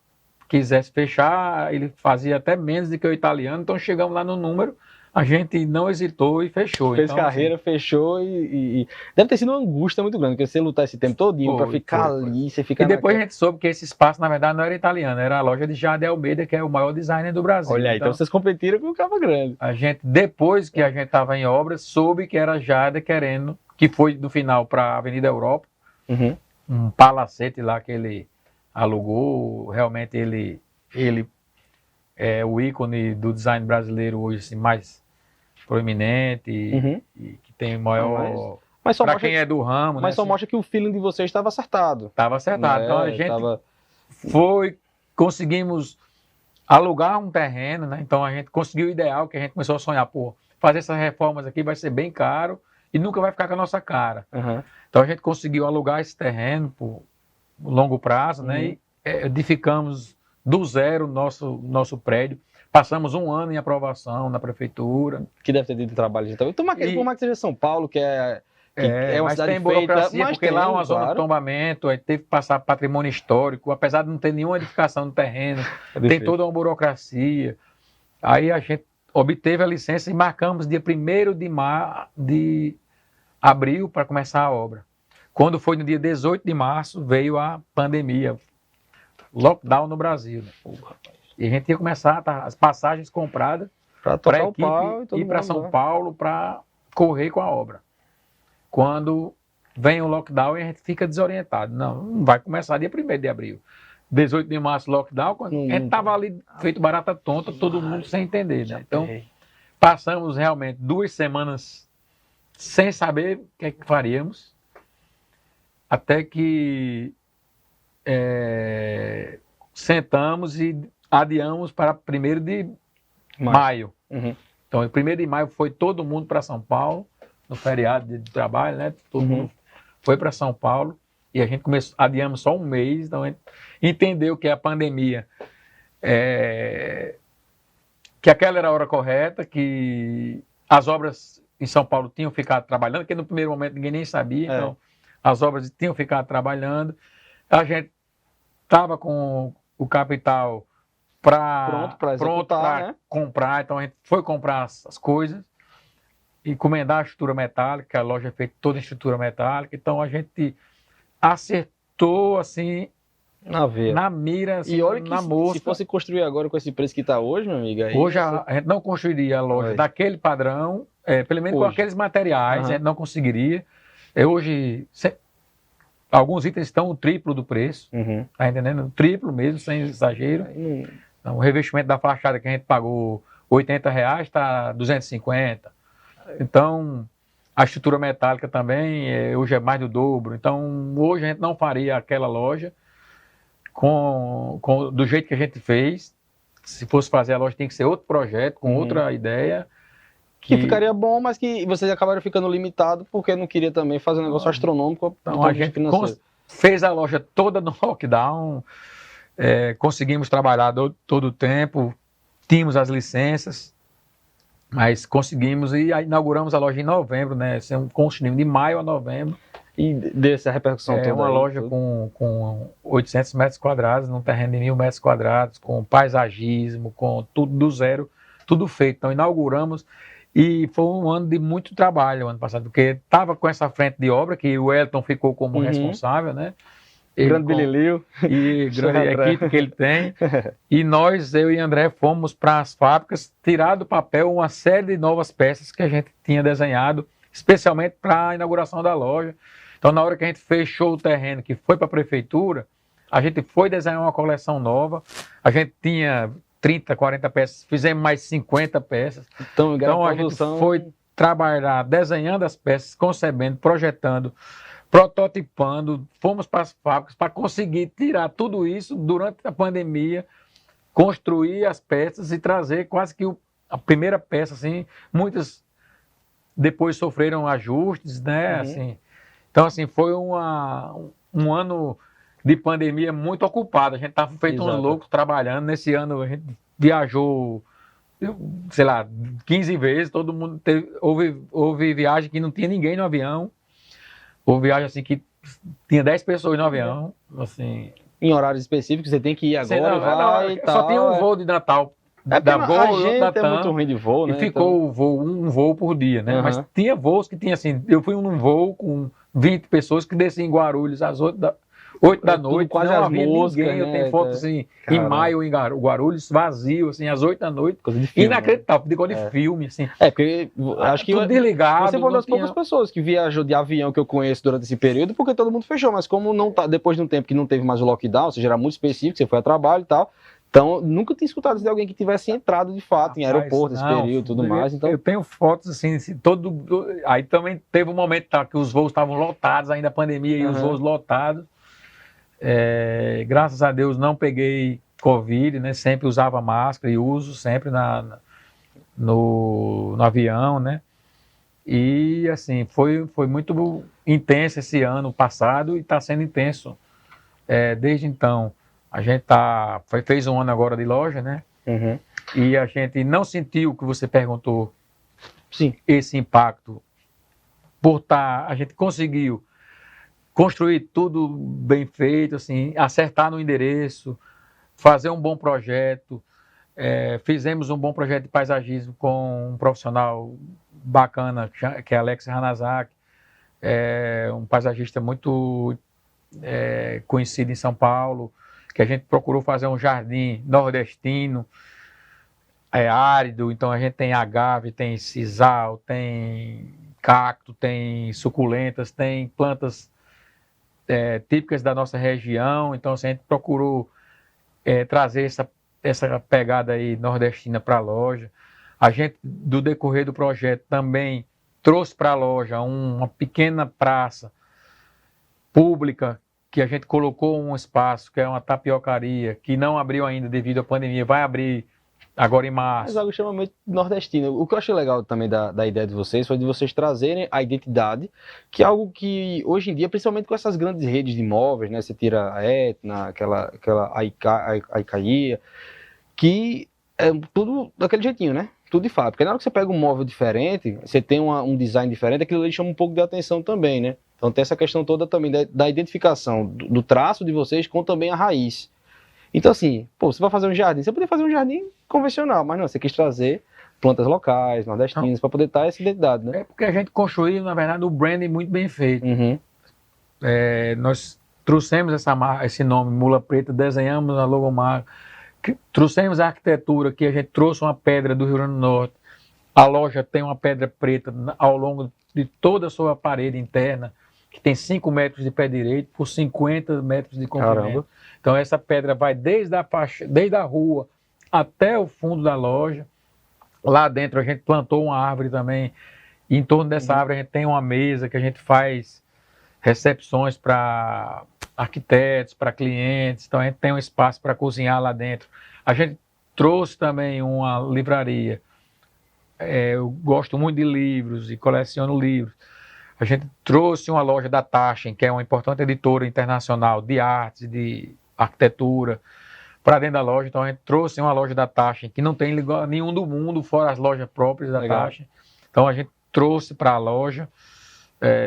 quisesse fechar, ele fazia até menos do que o italiano. Então chegamos lá no número, a gente não hesitou e fechou. Fez então, carreira, assim, fechou e deve ter sido uma angústia muito grande, porque você lutar esse tempo todinho para ficar ali, você fica E depois a gente soube que esse espaço, na verdade, não era italiano, era a loja de Jade Almeida, que é o maior designer do Brasil. Olha aí, então vocês competiram com o Cabo Grande. A gente, depois que a gente estava em obras, soube que era a Jade querendo, que foi do final para a Avenida Europa, Uhum. um palacete lá que ele alugou, realmente ele é o ícone do design brasileiro hoje, assim, mais proeminente Uhum. e que tem maior... Mas só Para mostra, quem é do ramo, mas né? só mostra que o feeling de vocês estava acertado. Estava acertado. Né? Então a gente Tava... conseguimos alugar um terreno, né? Então a gente conseguiu o ideal, que a gente começou a sonhar, pô, fazer essas reformas aqui vai ser bem caro e nunca vai ficar com a nossa cara. Uhum. Então a gente conseguiu alugar esse terreno por longo prazo, né? Uhum. E edificamos do zero o nosso prédio. Passamos 1 ano em aprovação na prefeitura. Que deve ter tido trabalho de também. Por mais que seja São Paulo, que é uma mas cidade tem feita, burocracia, mas porque lá é uma zona de claro. tombamento, aí teve que passar patrimônio histórico, apesar de não ter nenhuma edificação no terreno, tem toda uma burocracia. Aí a gente obteve a licença e marcamos dia 1º de abril para começar a obra. Quando foi no dia 18 de março, veio a pandemia, lockdown no Brasil. Né? E a gente ia começar as passagens compradas para a equipe ir para São Paulo para correr com a obra. Quando vem o lockdown, a gente fica desorientado. Não vai começar dia 1º de abril. 18 de março, lockdown, quando a gente estava ali feito barata tonta, todo mundo sem entender. Né? Então, passamos realmente 2 semanas sem saber o que é que faríamos, até que sentamos e adiamos para 1º de maio. Uhum. Então, 1º de maio foi todo mundo para São Paulo, no feriado de trabalho, né? Todo mundo foi para São Paulo e a gente adiamos só 1 mês, então a gente entendeu que a pandemia, que aquela era a hora correta, que as obras em São Paulo tinham ficado trabalhando, porque no primeiro momento ninguém nem sabia, então as obras tinham ficado trabalhando, a gente estava com o capital pronto para né? comprar, então a gente foi comprar as coisas, encomendar a estrutura metálica, a loja é feita toda em estrutura metálica, então a gente acertou assim na mira, assim, e olha que na mosca. Se fosse construir agora com esse preço que está hoje, meu amigo, aí hoje a gente não construiria a loja daquele padrão, pelo menos com aqueles materiais, a gente não conseguiria. Hoje alguns itens estão o triplo do preço, tá entendendo? O triplo mesmo, sem exagero. Então, o revestimento da fachada que a gente pagou R$80 está 250. Então, a estrutura metálica também hoje é mais do dobro. Então, hoje a gente não faria aquela loja do jeito que a gente fez. Se fosse fazer a loja, tem que ser outro projeto, com outra ideia. Que ficaria bom, mas que vocês acabaram ficando limitados porque não queria também fazer um negócio astronômico. Então, a gente fez a loja toda no lockdown. Conseguimos trabalhar todo o tempo, tínhamos as licenças, mas conseguimos e inauguramos a loja em novembro, né? Esse é um construímos de maio a novembro. E dessa repercussão toda. É uma loja com 800 metros quadrados, num terreno de 1.000 metros quadrados, com paisagismo, com tudo do zero, tudo feito. Então inauguramos e foi um ano de muito trabalho, o ano passado, porque estava com essa frente de obra, que o Elton ficou como responsável, né? Grande Bililio. E grande equipe que ele tem. E nós, eu e André, fomos para as fábricas tirar do papel uma série de novas peças que a gente tinha desenhado, especialmente para a inauguração da loja. Então, na hora que a gente fechou o terreno, que foi para a prefeitura, a gente foi desenhar uma coleção nova. A gente tinha 30, 40 peças, fizemos mais 50 peças. Então a gente foi trabalhar desenhando as peças, concebendo, projetando, prototipando, fomos para as fábricas para conseguir tirar tudo isso durante a pandemia, construir as peças e trazer quase que a primeira peça, assim, muitas depois sofreram ajustes, né, assim. Então, assim, foi um ano de pandemia muito ocupado, a gente estava feito uns loucos trabalhando, nesse ano a gente viajou, sei lá, 15 vezes, todo mundo houve viagem que não tinha ninguém no avião, houve viagem assim que tinha 10 pessoas no avião, assim. Em horários específicos, você tem que ir agora, e tal. Só tinha um voo de Natal, da Gol, a gente é muito ruim de voo, né? E ficou um voo por dia, né? Mas tinha voos que tinha assim, eu fui num voo com 20 pessoas que desciam em Guarulhos às 8 da noite, quase não as havia músicas, ninguém, né? Eu tenho foto assim, em maio em Guarulhos, vazio, assim, às 8 da noite, filme, inacreditável, de coisa de filme, assim. Porque acho que desligado. Você foi uma das poucas pessoas que viajou de avião que eu conheço durante esse período, porque todo mundo fechou, mas como não tá, depois de um tempo que não teve mais o lockdown, ou seja, era muito específico, você foi a trabalho e tal, então nunca tinha escutado de alguém que tivesse entrado de fato em aeroporto nesse período e tudo mais. Então... Eu tenho fotos assim, aí também teve um momento que os voos estavam lotados, ainda a pandemia e os voos lotados. Graças a Deus não peguei Covid, né? Sempre usava máscara e uso sempre no avião, né? E assim, foi muito intenso esse ano passado e está sendo intenso desde então. A gente fez um ano agora de loja, né? E a gente não sentiu o que você perguntou, sim, esse impacto, a gente conseguiu construir tudo bem feito, assim, acertar no endereço, fazer um bom projeto. Fizemos um bom projeto de paisagismo com um profissional bacana, que é Alex Hanazaki, um paisagista muito conhecido em São Paulo, que a gente procurou fazer um jardim nordestino, árido, então a gente tem agave, tem sisal, tem cacto, tem suculentas, tem plantas típicas da nossa região, então assim, a gente procurou trazer essa pegada aí nordestina para a loja. A gente, do decorrer do projeto, também trouxe para a loja uma pequena praça pública, que a gente colocou um espaço, que é uma tapiocaria, que não abriu ainda devido à pandemia, vai abrir agora em março. Mas algo extremamente nordestino. O que eu achei legal também da ideia de vocês foi de vocês trazerem a identidade, que é algo que hoje em dia, principalmente com essas grandes redes de imóveis, né? Você tira a Etna, aquela Aicaia, que é tudo daquele jeitinho, né? Tudo de fábrica. Porque na hora que você pega um móvel diferente, você tem um design diferente, aquilo ali chama um pouco de atenção também, né? Então tem essa questão toda também da identificação do traço de vocês com também a raiz. Então assim, você vai fazer um jardim, você poderia fazer um jardim convencional, mas não, você quis trazer plantas locais, nordestinas, para poder dar essa identidade, né? É porque a gente construiu, na verdade, o branding muito bem feito. Nós trouxemos esse nome, Mula Preta, desenhamos a logomarca, trouxemos a arquitetura, que a gente trouxe uma pedra do Rio Grande do Norte. A loja tem uma pedra preta ao longo de toda a sua parede interna, que tem 5 metros de pé direito por 50 metros de comprimento. Caramba. Então essa pedra vai desde a rua até o fundo da loja. Lá dentro a gente plantou uma árvore também. E em torno dessa árvore a gente tem uma mesa que a gente faz recepções para arquitetos, para clientes. Então a gente tem um espaço para cozinhar lá dentro. A gente trouxe também uma livraria. Eu gosto muito de livros e coleciono livros. A gente trouxe uma loja da Taschen, que é uma importante editora internacional de artes, de arquitetura, para dentro da loja. Então a gente trouxe uma loja da Taschen, que não tem nenhum do mundo, fora as lojas próprias da Taschen. Então a gente trouxe para a loja,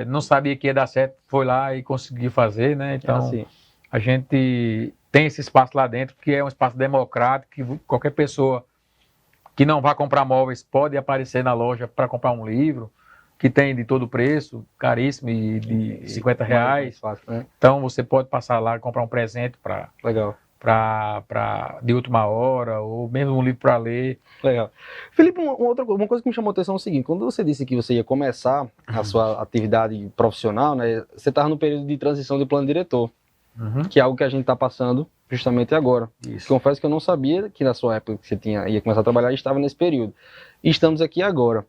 não sabia que ia dar certo, foi lá e conseguiu fazer, né? Então a gente tem esse espaço lá dentro, que é um espaço democrático, que qualquer pessoa que não vá comprar móveis pode aparecer na loja para comprar um livro, que tem de todo preço, caríssimo, e de R$50. Fácil, né? Então você pode passar lá e comprar um presente Legal. de última hora, ou mesmo um livro para ler. Legal. Felipe, uma coisa que me chamou a atenção é o seguinte: quando você disse que você ia começar a sua atividade profissional, né, você estava no período de transição de plano diretor, que é algo que a gente está passando justamente agora. Isso. Confesso que eu não sabia que na sua época que você ia começar a trabalhar, estava nesse período. E estamos aqui agora.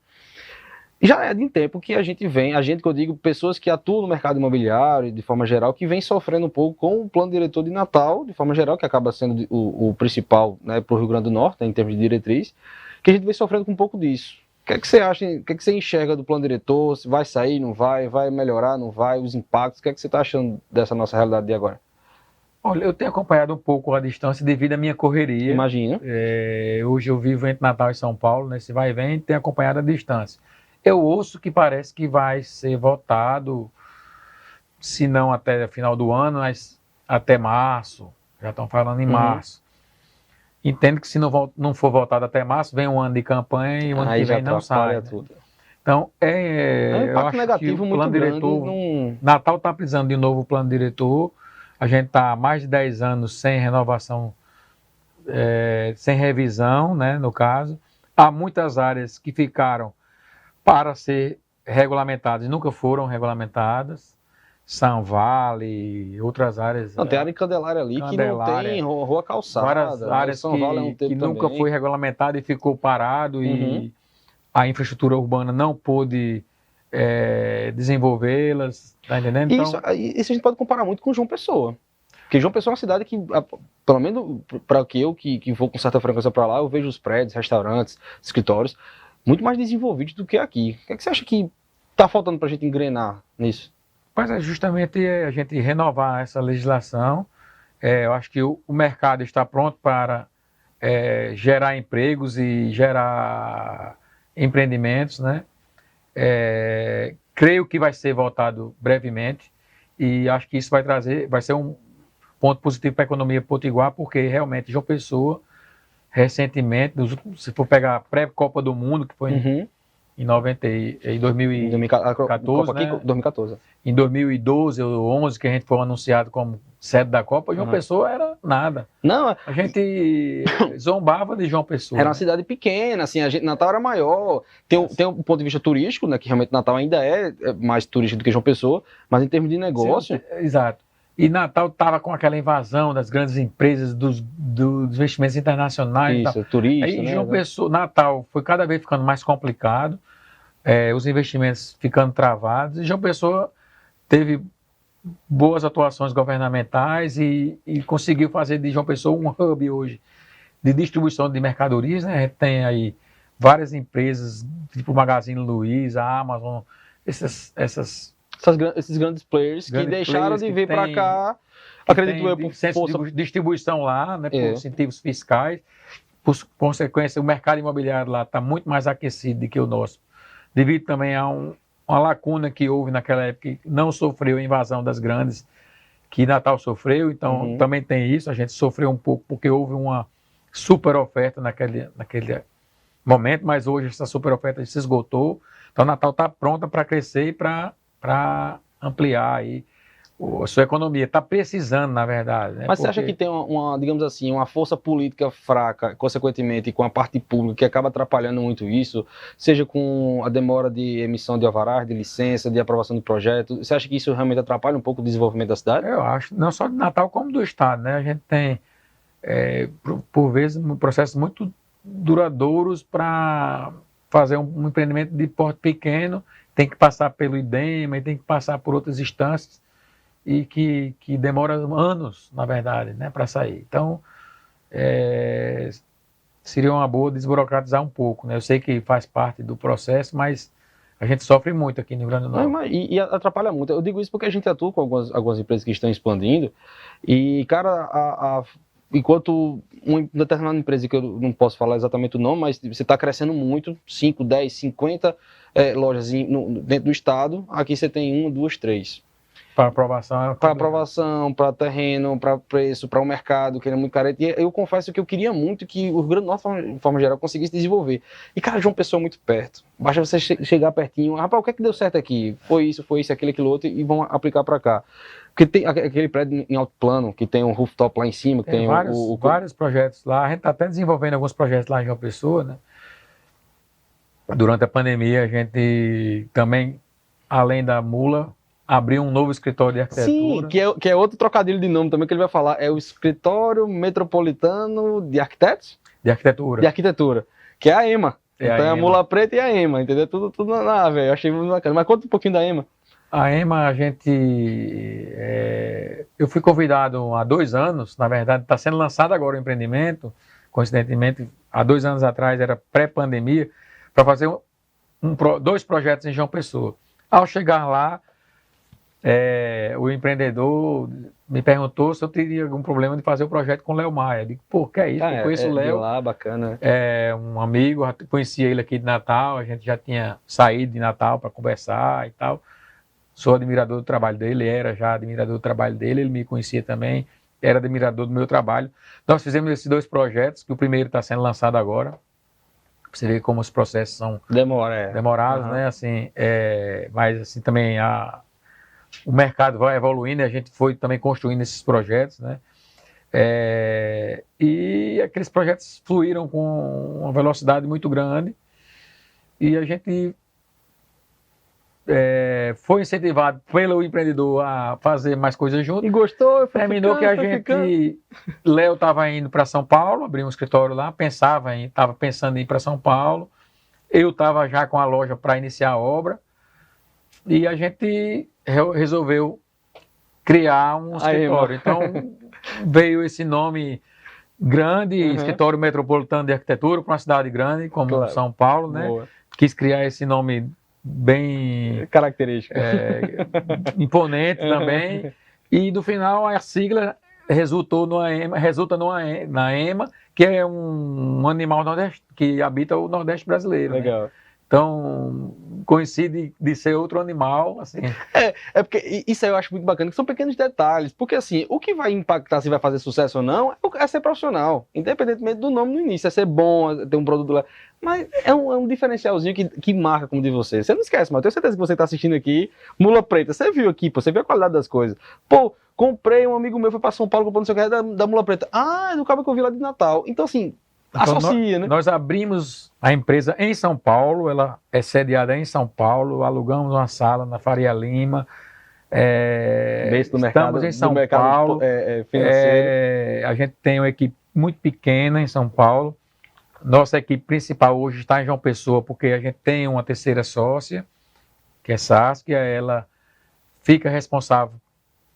Já é de tempo que a gente que eu digo, pessoas que atuam no mercado imobiliário, de forma geral, que vem sofrendo um pouco com o plano diretor de Natal, de forma geral, que acaba sendo o principal, né, para o Rio Grande do Norte, né, em termos de diretriz, que a gente vem sofrendo com um pouco disso. O que é que você acha, o que é que você enxerga do plano diretor? Se vai sair, não vai melhorar, não vai, os impactos, o que é que você está achando dessa nossa realidade de agora? Olha, eu tenho acompanhado um pouco a distância devido à minha correria. Imagina. Hoje eu vivo entre Natal e São Paulo, nesse vai e vem, tenho acompanhado a distância. Eu ouço que parece que vai ser votado, se não até final do ano, mas até março. Já estão falando em março. Entendo que se não for votado até março, vem um ano de campanha e o ano que vem não sai. Né? Tudo. Então, um impacto eu acho negativo que o muito plano grande. diretor, Natal está precisando de um novo plano diretor. A gente está há mais de 10 anos sem renovação, sem revisão, né, no caso. Há muitas áreas que ficaram para ser regulamentadas e nunca foram regulamentadas. São Vale, outras áreas. Não, tem área em Candelária ali que não tem rua calçada. Várias áreas São Vale que nunca foi regulamentada e ficou parado e a infraestrutura urbana não pôde desenvolvê-las, tá entendendo? Então, isso a gente pode comparar muito com João Pessoa. Porque João Pessoa é uma cidade que, pelo menos para que vou com certa frequência para lá, eu vejo os prédios, restaurantes, escritórios, muito mais desenvolvidos do que aqui. O que é que você acha que está faltando para a gente engrenar nisso? Mas é justamente a gente renovar essa legislação. Eu acho que o mercado está pronto para gerar empregos e gerar empreendimentos, né? Creio que vai ser votado brevemente e acho que isso vai ser um ponto positivo para a economia potiguar, porque realmente João Pessoa, recentemente, se for pegar a pré-Copa do Mundo, que foi em 2014, né? 2014. Em 2012 ou 2011, que a gente foi anunciado como sede da Copa, João Pessoa era nada. Não, a gente zombava de João Pessoa. Era uma cidade pequena, assim, Natal era maior. Tem um ponto de vista turístico, né, que realmente Natal ainda é mais turístico do que João Pessoa, mas em termos de negócio... Sim, exato. E Natal estava com aquela invasão das grandes empresas, dos investimentos internacionais. Isso, turista, aí, né? João Pessoa, Natal foi cada vez ficando mais complicado, os investimentos ficando travados, e João Pessoa teve boas atuações governamentais e conseguiu fazer de João Pessoa um hub hoje de distribuição de mercadorias, né? A gente tem aí várias empresas, tipo o Magazine Luiza, a Amazon, esses grandes players que deixaram de vir para cá, acredito eu, por força de distribuição lá, né, por incentivos fiscais. Por consequência, o mercado imobiliário lá está muito mais aquecido do que o nosso, devido também a uma lacuna que houve naquela época, que não sofreu a invasão das grandes, que Natal sofreu. Então também tem isso, a gente sofreu um pouco porque houve uma super oferta naquele momento, mas hoje essa super oferta se esgotou. Então Natal está pronta para crescer e para ampliar aí a sua economia. Está precisando, na verdade. Né? Mas você acha que tem digamos assim, uma força política fraca, consequentemente, com a parte pública, que acaba atrapalhando muito isso, seja com a demora de emissão de alvarás, de licença, de aprovação de projeto? Você acha que isso realmente atrapalha um pouco o desenvolvimento da cidade? Eu acho, não só de Natal como do Estado, né? A gente tem, por vezes, processos muito duradouros para fazer um empreendimento de porte pequeno, tem que passar pelo IDEMA e tem que passar por outras instâncias e que demora anos, na verdade, né, para sair. Então, seria uma boa desburocratizar um pouco, né? Eu sei que faz parte do processo, mas A gente sofre muito aqui no Rio Grande do Norte. Não, e atrapalha muito. Eu digo isso porque a gente atua com algumas empresas que estão expandindo e, cara, enquanto uma determinada empresa, que eu não posso falar exatamente o nome, mas você está crescendo muito, 5, 10, 50 lojas dentro do estado, aqui você tem 1, 2, 3. Para aprovação. Para aprovação, para terreno, para preço, para o mercado, que ele é muito carente. E eu confesso que eu queria muito que o Rio Grande do Norte, de forma geral, conseguisse desenvolver. E, cara, João Pessoa é muito perto. Basta você chegar pertinho. Rapaz, o que é que deu certo aqui? Foi isso, aquilo outro, e vão aplicar para cá. Porque tem aquele prédio em alto plano, que tem um rooftop lá em cima, que tem vários projetos lá. A gente está até desenvolvendo alguns projetos lá em João Pessoa, né? Durante a pandemia, a gente também, além da Mula, abriu um novo escritório de arquitetura. Sim, que é outro trocadilho de nome também que ele vai falar. É o Escritório Metropolitano de Arquitetos? De arquitetura. De arquitetura. Que é a EMA. Então é a Mula Preta e a EMA, entendeu? Tudo na velho. Eu achei muito bacana. Mas conta um pouquinho da EMA. A EMA, eu fui convidado há 2 anos, na verdade, está sendo lançado agora o empreendimento, coincidentemente, há 2 anos atrás, era pré-pandemia, para fazer 2 projetos em João Pessoa. Ao chegar lá, o empreendedor me perguntou se eu teria algum problema de fazer o projeto com o Léo Maia. Eu digo, pô, que é isso? Eu conheço o Léo. Lá, bacana. É um amigo, conhecia ele aqui de Natal, a gente já tinha saído de Natal para conversar e tal. Sou admirador do trabalho dele, era já admirador do trabalho dele, ele me conhecia também, era admirador do meu trabalho. Nós fizemos esses 2 projetos, que o primeiro está sendo lançado agora. Você vê como os processos são demorados, né? Assim, mas assim também o mercado vai evoluindo e a gente foi também construindo esses projetos, né? E aqueles projetos fluíram com uma velocidade muito grande e a gente foi incentivado pelo empreendedor a fazer mais coisas junto. E gostou? Terminou que a gente... Léo estava indo para São Paulo, abriu um escritório lá, estava pensando em ir para São Paulo. Eu estava já com a loja para iniciar a obra. E a gente resolveu criar um escritório. Então, veio esse nome grande, Escritório Metropolitano de Arquitetura, para uma cidade grande como São Paulo, né? Boa. Quis criar esse nome bem característico, imponente também, e no final a sigla resulta na EMA, que é um animal que habita o Nordeste brasileiro. Legal. Né? Então, coincide de ser outro animal, assim. É porque isso aí eu acho muito bacana, que são pequenos detalhes, porque assim, o que vai impactar se vai fazer sucesso ou não é ser profissional, independentemente do nome no início, é ser bom, é ter um produto lá, mas é um diferencialzinho que marca como de você. Você não esquece, mas eu tenho certeza que você está assistindo aqui, Mula Preta, você viu aqui, você viu a qualidade das coisas. Pô, comprei, um amigo meu foi para São Paulo, comprou não sei o que, da Mula Preta. Ah, é do cabo que eu vi lá de Natal. Então assim, associa, né? Nós abrimos a empresa em São Paulo, ela é sediada em São Paulo, alugamos uma sala na Faria Lima, estamos em São Paulo, financeiro. A gente tem uma equipe muito pequena em São Paulo, nossa equipe principal hoje está em João Pessoa, porque a gente tem uma terceira sócia, que é Saskia, ela fica responsável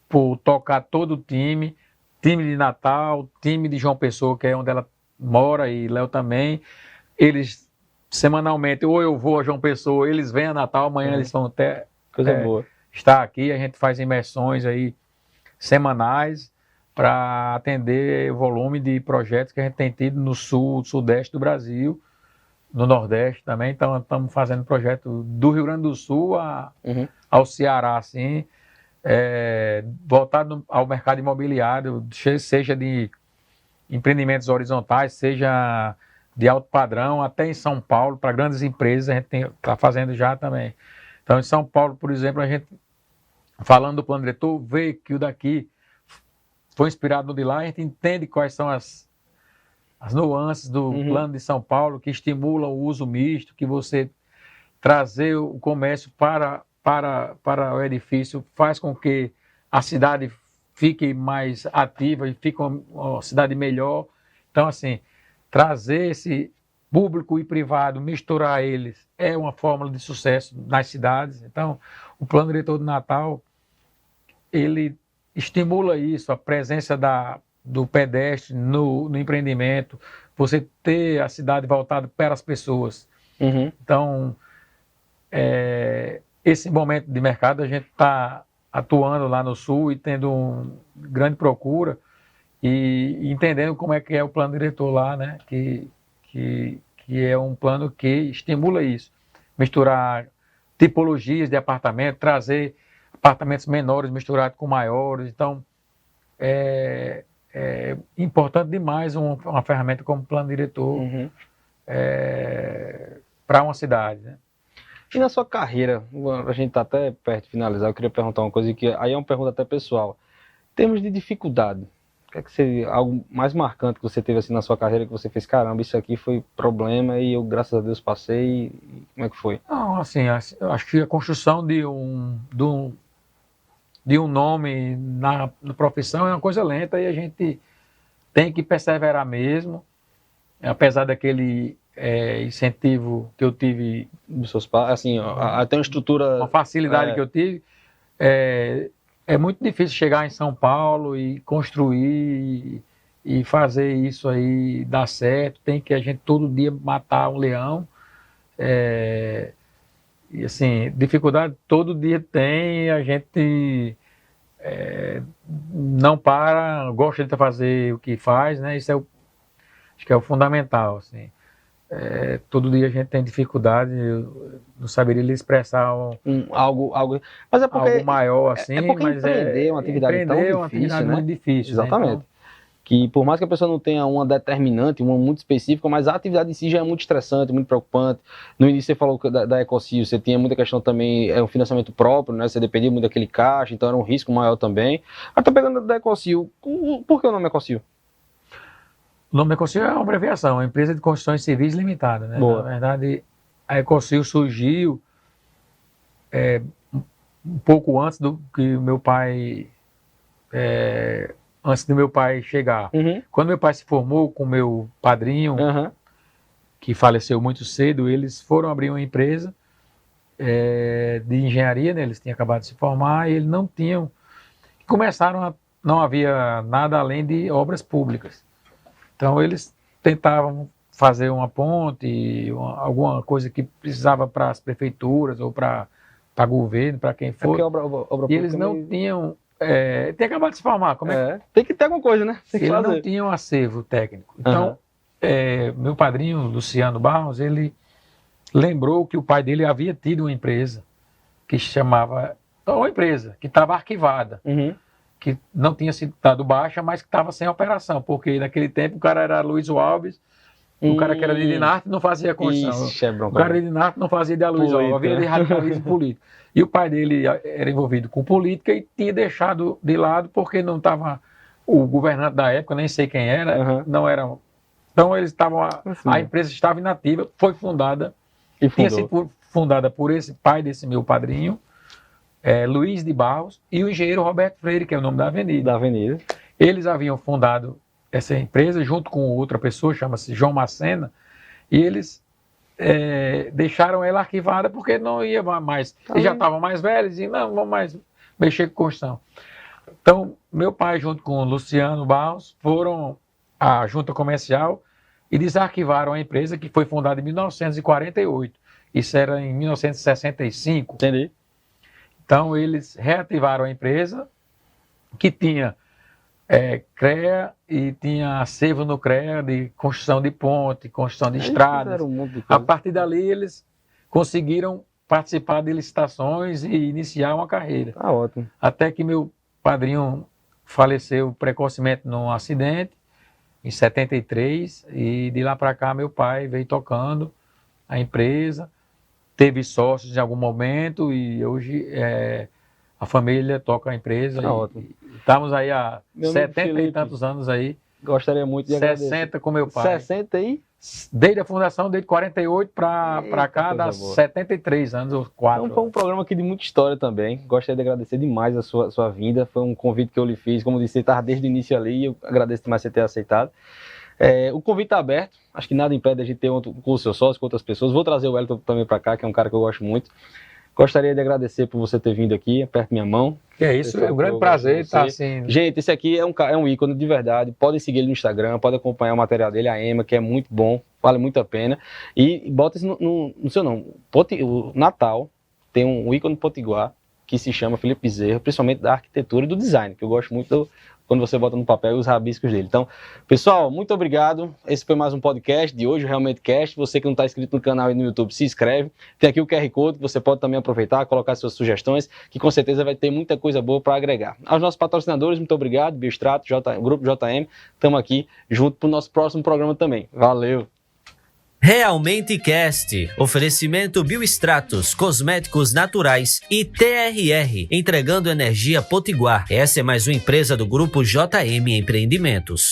por tocar todo o time de Natal, time de João Pessoa, que é onde ela mora, e Léo também. Eles semanalmente, ou eu vou a João Pessoa, eles vêm a Natal, amanhã eles vão até boa. Estar aqui. A gente faz imersões aí semanais para atender o volume de projetos que a gente tem tido no sul, sudeste do Brasil, no Nordeste também. Então estamos fazendo projeto do Rio Grande do Sul ao Ceará, assim, voltado ao mercado imobiliário, seja de empreendimentos horizontais, seja de alto padrão, até em São Paulo, para grandes empresas, a gente está fazendo já também. Então, em São Paulo, por exemplo, a gente, falando do plano diretor, vê que o daqui foi inspirado no de lá, a gente entende quais são as nuances do plano de São Paulo, que estimula o uso misto, que você trazer o comércio para o edifício faz com que a cidade fique mais ativa e fique uma cidade melhor. Então, assim, trazer esse público e privado, misturar eles, é uma fórmula de sucesso nas cidades. Então, o Plano Diretor do Natal, ele estimula isso, a presença do pedestre no empreendimento, você ter a cidade voltada para as pessoas. Então, esse momento de mercado a gente está atuando lá no Sul e tendo uma grande procura e entendendo como é que é o plano diretor lá, né? Que é um plano que estimula isso. Misturar tipologias de apartamento, trazer apartamentos menores misturados com maiores. Então, é importante demais uma ferramenta como plano diretor para uma cidade, né? E na sua carreira, a gente está até perto de finalizar, eu queria perguntar uma coisa que aí é uma pergunta até pessoal. Em termos de dificuldade, o que é que seria algo mais marcante que você teve assim na sua carreira, que você fez, caramba, isso aqui foi problema e eu, graças a Deus, passei, e como é que foi? Não, assim, eu acho que a construção de um nome na profissão é uma coisa lenta e a gente tem que perseverar mesmo, apesar daquele incentivo que eu tive, Dos seus pais, assim, até uma estrutura... uma facilidade que eu tive, é muito difícil chegar em São Paulo e construir e fazer isso aí dar certo. Tem que a gente todo dia matar um leão. E assim, dificuldade todo dia tem, a gente não para, gosta de fazer o que faz, né? Isso acho que é o fundamental, assim. Todo dia a gente tem dificuldade, eu não saberia lhe expressar algo, mas é porque algo maior assim, porque mas empreender é uma atividade tão empreender é uma difícil, atividade né? muito difícil, né? Exatamente. Então, Que por mais que a pessoa não tenha uma determinante, uma muito específica, mas a atividade em si já é muito estressante, muito preocupante. No início você falou da Ecosil, você tinha muita questão também, um financiamento próprio, né? Você dependia muito daquele caixa, então era um risco maior também. Até pegando da Ecosil, por que o nome Ecosil? o nome da Ecosil é uma abreviação, uma empresa de construções civis limitada, né? Boa. Na verdade, a Ecosil surgiu um pouco antes do que meu pai, antes do meu pai chegar. Quando meu pai se formou com meu padrinho, que faleceu muito cedo, eles foram abrir uma empresa de engenharia, né? Eles tinham acabado de se formar e eles não tinham, não havia nada além de obras públicas. Então eles tentavam fazer uma ponte, alguma coisa que precisava para as prefeituras ou para governo, para quem for. Obra E eles não tinham, tem acabado de se formar, tem que ter alguma coisa, né? Tem que eles fazer. não tinham acervo técnico. Então, meu padrinho, Luciano Barros, ele lembrou que o pai dele havia tido uma empresa que chamava, uma empresa que estava arquivada, que não tinha sido dado baixa, mas que estava sem operação, porque naquele tempo o cara era Luiz Alves, o cara que era de Dinarte não fazia construção. O cara de Dinarte não fazia de Luiz Alves, havia de radicalismo político. E o pai dele era envolvido com política e tinha deixado de lado porque não estava o governante da época, nem sei quem era, não era. Então eles estavam, a empresa estava inativa, foi fundada, tinha sido fundada por esse pai desse meu padrinho, Luiz de Barros, e o engenheiro Roberto Freire, que é o nome da avenida. Eles haviam fundado essa empresa junto com outra pessoa, chama-se João Macena, e eles deixaram ela arquivada porque não ia mais. Eles já estavam mais velhos e não vão mais mexer com construção. Então, meu pai, junto com o Luciano Barros, foram à junta comercial e desarquivaram a empresa, que foi fundada em 1948. Isso era em 1965. Entendi. Então, eles reativaram a empresa, que tinha CREA e tinha acervo no CREA de construção de ponte, construção de estradas. A partir dali, eles conseguiram participar de licitações e iniciar uma carreira. Tá ótimo. Até que meu padrinho faleceu precocemente num acidente, em 73, e de lá para cá meu pai veio tocando a empresa, teve sócios em algum momento e hoje a família toca a empresa. Estamos aí há 70 e tantos anos aí. Gostaria muito de agradecer. 60 com meu pai. 60 aí? Desde a fundação, desde 48 para cá, dá 73 anos ou 4. Então foi um programa aqui de muita história também. Gostaria de agradecer demais a sua vinda. Foi um convite que eu lhe fiz. Como disse, você estava desde o início ali e eu agradeço demais você ter aceitado. O convite está aberto. Acho que nada impede a gente ter com o seu sócio, com outras pessoas. Vou trazer o Wellington também para cá, que é um cara que eu gosto muito. Gostaria de agradecer por você ter vindo aqui, aperto minha mão. Que é isso, é um grande prazer estar assim. Gente, esse aqui é um ícone de verdade. Podem seguir ele no Instagram, podem acompanhar o material dele, a Ema, que é muito bom. vale muito a pena. E bota isso no seu nome. O Natal tem um ícone potiguar que se chama Felipe Bezerra, principalmente da arquitetura e do design, que eu gosto muito quando você bota no papel os rabiscos dele. Então, pessoal, muito obrigado. Esse foi mais um podcast de hoje, o Realmente Cast. Você que não está inscrito no canal e no YouTube, se inscreve. Tem aqui o QR Code que você pode também aproveitar, colocar suas sugestões, que com certeza vai ter muita coisa boa para agregar. Aos nossos patrocinadores, muito obrigado. Biostrato, Grupo JM, estamos aqui junto para o nosso próximo programa também. Valeu! Realmente Cast, oferecimento Biostratos, cosméticos naturais e TRR, entregando energia potiguar. Essa é mais uma empresa do Grupo JM Empreendimentos.